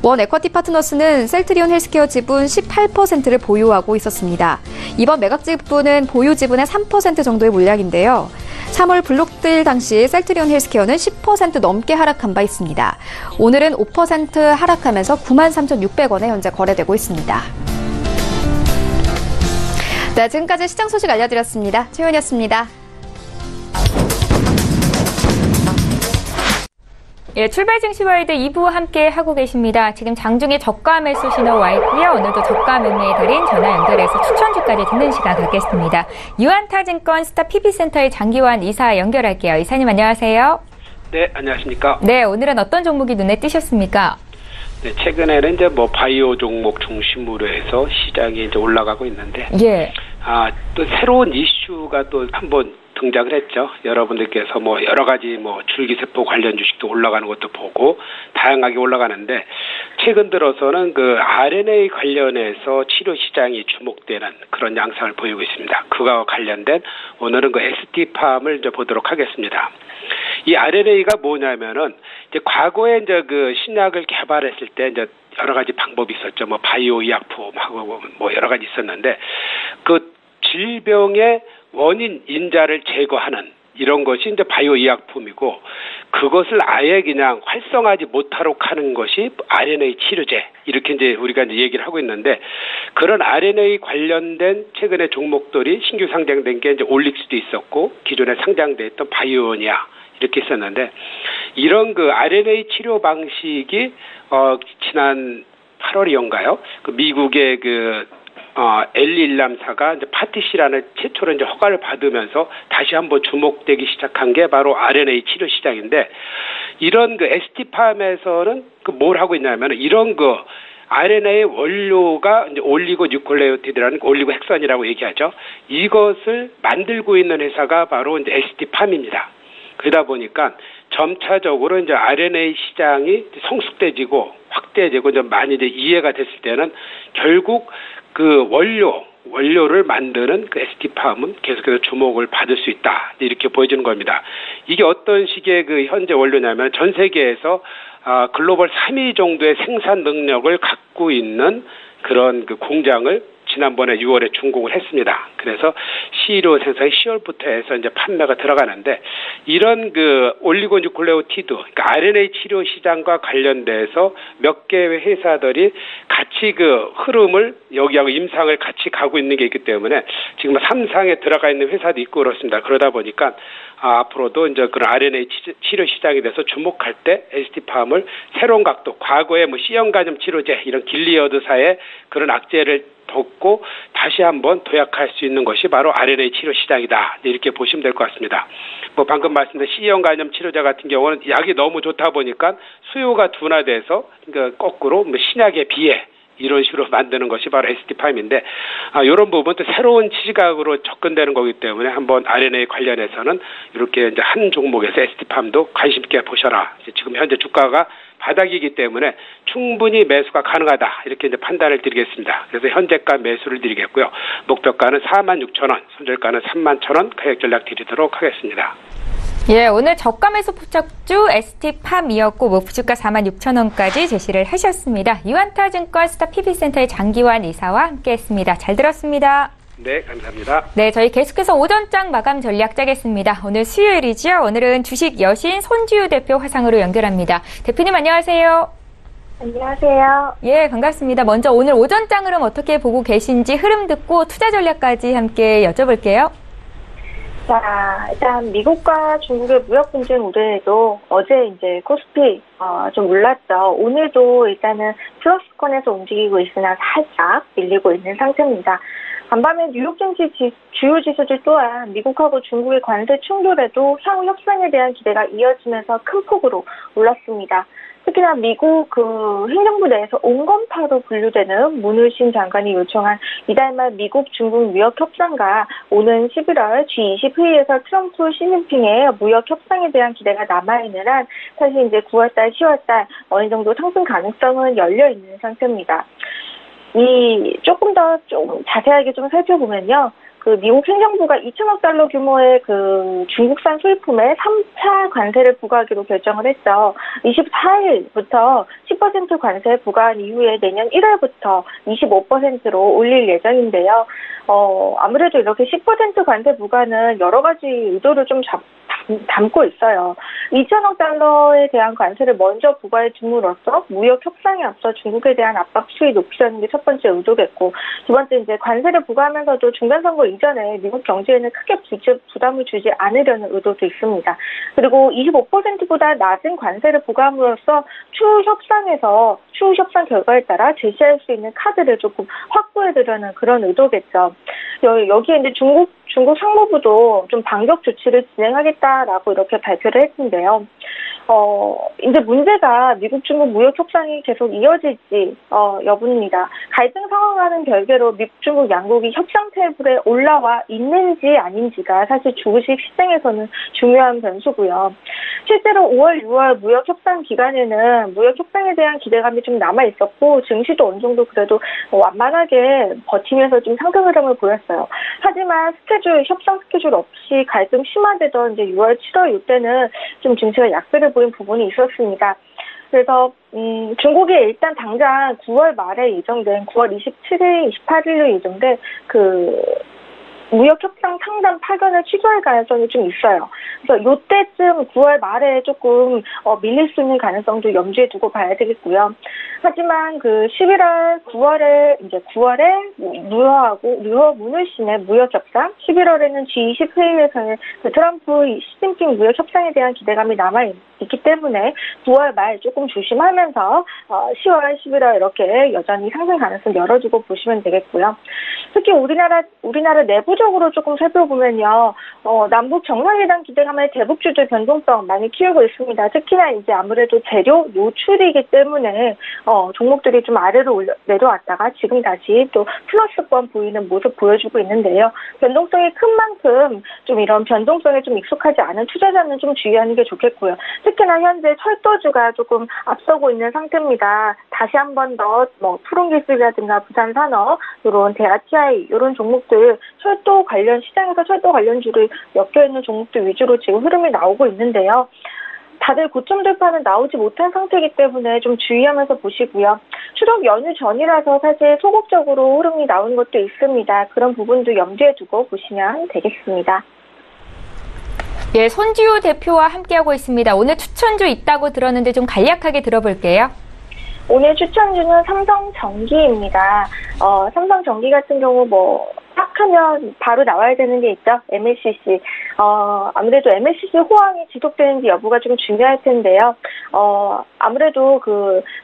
원 에쿼티 파트너스는 셀트리온 헬스케어 지분 18%를 보유하고 있었습니다. 이번 매각 지분은 보유 지분의 3% 정도의 물량인데요. 3월 블록딜 당시 셀트리온 헬스케어는 10% 넘게 하락한 바 있습니다. 오늘은 5% 하락하면서 93,600원에 현재 거래되고 있습니다. 네, 지금까지 시장 소식 알려드렸습니다. 최윤이었습니다. 예, 출발 증시와이드 2부 함께 하고 계십니다. 지금 장중에 저가 매수 신호 와 있고요. 오늘도 저가 매매의 달인 전화 연결해서 추천주까지 듣는 시간 갖겠습니다. 유한타증권 스타 PB센터의 장기환 이사 연결할게요. 이사님 안녕하세요. 네, 안녕하십니까. 네, 오늘은 어떤 종목이 눈에 띄셨습니까? 네, 최근에는 이제 바이오 종목 중심으로 해서 시장이 이제 올라가고 있는데, 예. 또 새로운 이슈가 또 한번 등장을 했죠. 여러분들께서 여러 가지 줄기세포 관련 주식도 올라가는 것도 보고 다양하게 올라가는데, 최근 들어서는 그 RNA 관련해서 치료 시장이 주목되는 그런 양상을 보이고 있습니다. 그와 관련된 오늘은 그 ST팜을 이제 보도록 하겠습니다. 이 RNA가 뭐냐면은 이제 과거에 이제 그 신약을 개발했을 때 이제 여러 가지 방법이 있었죠. 바이오 의약품하고 여러 가지 있었는데 그 질병의 원인 인자를 제거하는 이런 것이 이제 바이오 의약품이고 그것을 아예 그냥 활성화하지 못하도록 하는 것이 RNA 치료제 이렇게 이제 우리가 이제 얘기를 하고 있는데 그런 RNA 관련된 최근의 종목들이 신규 상장된 게 이제 올릭스도 있었고 기존에 상장돼 있던 바이오니아 이렇게 있었는데 이런 그 RNA 치료 방식이 지난 8월이었가요? 그 미국의 그 L1남사가 이제 파티시라는 최초로 이제 허가를 받으면서 다시 한번 주목되기 시작한 게 바로 RNA 치료 시장인데 이런 그 ST팜에서는 그 뭘 하고 있냐면 이런 그 RNA 원료가 이제 올리고 뉴클레오티드라는 올리고 핵선이라고 얘기하죠. 이것을 만들고 있는 회사가 바로 이제 ST팜입니다. 그러다 보니까 점차적으로 이제 RNA 시장이 성숙돼지고 확대되고 좀 많이 이제 이해가 됐을 때는 결국 그 원료를 만드는 그 ST팜은 계속해서 주목을 받을 수 있다. 이렇게 보여지는 겁니다. 이게 어떤 식의 그 현재 원료냐면 전 세계에서 글로벌 3위 정도의 생산 능력을 갖고 있는 그런 그 공장을 지난번에 6월에 준공을 했습니다. 그래서 시료 생산이 10월부터 해서 이제 판매가 들어가는데 이런 그 올리고뉴클레오티드, 그러니까 RNA 치료 시장과 관련돼서 몇 개의 회사들이 같이 그 흐름을 여기하고 임상을 같이 가고 있는 게 있기 때문에 지금 3상에 들어가 있는 회사도 있고 그렇습니다. 그러다 보니까 앞으로도 이제 그런 RNA 치료 시장에 대해서 주목할 때 ST팜을 새로운 각도, 과거에 C형 간염 치료제 이런 길리어드사의 그런 악재를 덮고 다시 한번 도약할 수 있는 것이 바로 RNA 치료 시장이다. 이렇게 보시면 될 것 같습니다. 방금 말씀드린 C형 간염 치료제 같은 경우는 약이 너무 좋다 보니까 수요가 둔화돼서 그러니까 거꾸로 신약에 비해 이런 식으로 만드는 것이 바로 ST팜인데 이런 부분은 또 새로운 시각으로 접근되는 거기 때문에 한번 RNA 관련해서는 이렇게 이제 한 종목에서 ST팜도 관심 있게 보셔라. 지금 현재 주가가 바닥이기 때문에 충분히 매수가 가능하다. 이렇게 이제 판단을 드리겠습니다. 그래서 현재가 매수를 드리겠고요. 목표가는 46,000원, 손절가는 31,000원 가격 전략 드리도록 하겠습니다. 예, 오늘 저가 매수 포착주 ST팜이었고 목표주가 46,000원까지 제시를 하셨습니다. 유한타증권 스타 PB센터의 장기환 이사와 함께했습니다. 잘 들었습니다. 네, 감사합니다. 네, 저희 계속해서 오전장 마감 전략 짜겠습니다. 오늘 수요일이죠. 오늘은 주식 여신 손지유 대표 화상으로 연결합니다. 대표님 안녕하세요. 안녕하세요. 예, 반갑습니다. 먼저 오늘 오전장 흐름 어떻게 보고 계신지 흐름 듣고 투자 전략까지 함께 여쭤볼게요. 자, 일단 미국과 중국의 무역 분쟁 우려에도 어제 이제 코스피 좀 올랐죠. 오늘도 일단은 플러스권에서 움직이고 있으나 살짝 밀리고 있는 상태입니다. 간밤에 뉴욕 증시 주요 지수들 또한 미국하고 중국의 관세 충돌에도 향후 협상에 대한 기대가 이어지면서 큰 폭으로 올랐습니다. 특히나 미국 행정부 내에서 온건파로 분류되는 문울신 장관이 요청한 이달 말 미국 중국 무역 협상과 오는 11월 G20 회의에서 트럼프 시진핑의 무역 협상에 대한 기대가 남아있는 한 사실 이제 9월달, 10월달 어느 정도 상승 가능성은 열려 있는 상태입니다. 조금 더 자세하게 좀 살펴보면요. 미국 행정부가 2천억 달러 규모의 중국산 수입품에 3차 관세를 부과하기로 결정을 했죠. 24일부터 10% 관세 부과한 이후에 내년 1월부터 25%로 올릴 예정인데요. 아무래도 이렇게 10% 관세 부과는 여러 가지 의도를 좀 담고 있어요. 2천억 달러에 대한 관세를 먼저 부과해 줌으로써 무역 협상에 앞서 중국에 대한 압박 수위 높이려는 게 첫 번째 의도겠고, 두 번째 이제 관세를 부과하면서도 중간선거 이전에 미국 경제에는 크게 부담을 주지 않으려는 의도도 있습니다. 그리고 25%보다 낮은 관세를 부과함으로써 추후 협상 결과에 따라 제시할 수 있는 카드를 조금 확보해두려는 그런 의도겠죠. 여기에 이제 중국 상무부도 좀 반격 조치를 진행하겠다라고 이렇게 발표를 했는데요. 이제 문제가 미국 중국 무역 협상이 계속 이어질지 여부입니다. 갈등 상황과는 별개로 미국 중국 양국이 협상 테이블에 올라와 있는지 아닌지가 사실 주식 시장에서는 중요한 변수고요. 실제로 5월, 6월 무역 협상 기간에는 무역 협상에 대한 기대감이 좀 남아 있었고 증시도 어느 정도 그래도 완만하게 버티면서 좀 상승 흐름을 보였어요. 하지만 협상 스케줄 없이 갈등 심화되던 이제 6월, 7월 이때는 좀 증시가 약세를 보인 부분이 있었습니다. 그래서 중국이 일단 당장 9월 말에 예정된 9월 27일, 28일로 예정된 무역 협상 상담 파견을 취소할 가능성이 좀 있어요. 그래서 요때쯤 9월 말에 조금 밀릴 수 있는 가능성도 염두에 두고 봐야 되겠고요. 하지만 9월에 류허 문울신의 무역 협상, 11월에는 G20 회의에서는 트럼프 시진핑 무역 협상에 대한 기대감이 남아 있기 때문에 9월 말 조금 조심하면서 10월, 11월 이렇게 여전히 상승 가능성 열어두고 보시면 되겠고요. 특히 우리나라 내부적으로 조금 살펴보면요, 남북 정상회담 기대감의 대북주도 변동성 많이 키우고 있습니다. 특히나 이제 아무래도 재료 노출이기 때문에 종목들이 좀 아래로 내려왔다가 지금 다시 또 플러스권 보이는 모습 보여주고 있는데요. 변동성이 큰 만큼 좀 이런 변동성에 좀 익숙하지 않은 투자자는 좀 주의하는 게 좋겠고요. 특히나 현재 철도주가 조금 앞서고 있는 상태입니다. 다시 한 번 더 푸른기술이라든가 부산산업, 이런 대아TI 이런 종목들 시장에서 철도 관련주를 엮여있는 종목들 위주로 지금 흐름이 나오고 있는데요. 다들 고점 돌파는 나오지 못한 상태이기 때문에 좀 주의하면서 보시고요. 추석 연휴 전이라서 사실 소극적으로 흐름이 나오는 것도 있습니다. 그런 부분도 염두에 두고 보시면 되겠습니다. 예, 손지우 대표와 함께하고 있습니다. 오늘 추천주 있다고 들었는데 좀 간략하게 들어볼게요. 오늘 추천주는 삼성전기입니다. 삼성전기 같은 경우 딱 하면 바로 나와야 되는 게 있죠. MLCC. 아무래도 MLCC 호황이 지속되는지 여부가 좀 중요할 텐데요. 아무래도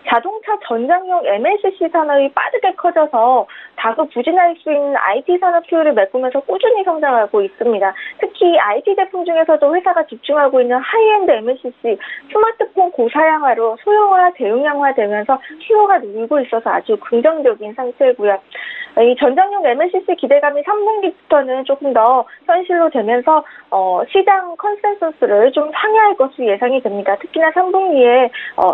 자동차 전장용 MLCC 산업이 빠르게 커져서 다소 부진할 수 있는 IT 산업 수요를 메꾸면서 꾸준히 성장하고 있습니다. 특히 IT 제품 중에서도 회사가 집중하고 있는 하이엔드 MLCC, 스마트폰 고사양화로 소형화, 대용량화 되면서 수요가 늘고 있어서 아주 긍정적인 상태고요. 이 전장용 MLCC 기대감이 3분기부터는 조금 더 현실로 되면서 시장 컨센서스를 좀 상회할 것으로 예상이 됩니다. 특히나 3분기에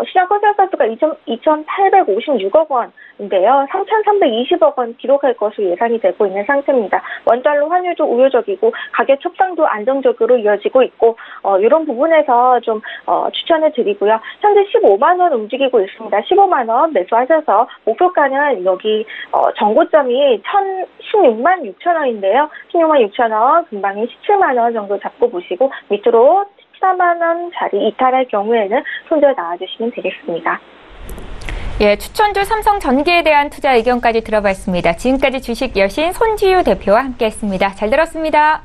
시장 컨센서스가 2,856억 원인데요. 3,320억 원 기록할 것으로 예상이 되고 있는 상태입니다. 원달러 환율도 우호적이고 가격 협상도 안정적으로 이어지고 있고 이런 부분에서 좀 추천을 드리고요. 현재 15만 원 움직이고 있습니다. 15만 원 매수하셔서 목표가는 여기 정고점이 16만 6천 원인데요. 16만 6천 원 금방에 17만 원 정도 잡고 보시고 밑으로 14만 원짜리 이탈할 경우에는 손절 나와주시면 되겠습니다. 예, 추천주 삼성전기에 대한 투자 의견까지 들어봤습니다. 지금까지 주식 여신 손지유 대표와 함께했습니다. 잘 들었습니다.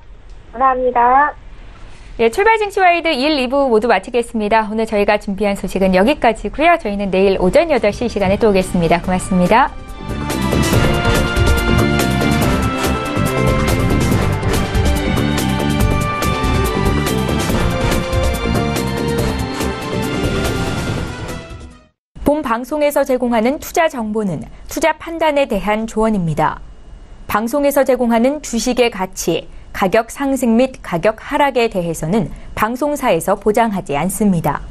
감사합니다. 예, 출발 증시와이드 1, 2부 모두 마치겠습니다. 오늘 저희가 준비한 소식은 여기까지고요. 저희는 내일 오전 8시 시간에 또 오겠습니다. 고맙습니다. 본 방송에서 제공하는 투자 정보는 투자 판단에 대한 조언입니다. 방송에서 제공하는 주식의 가치, 가격 상승 및 가격 하락에 대해서는 방송사에서 보장하지 않습니다.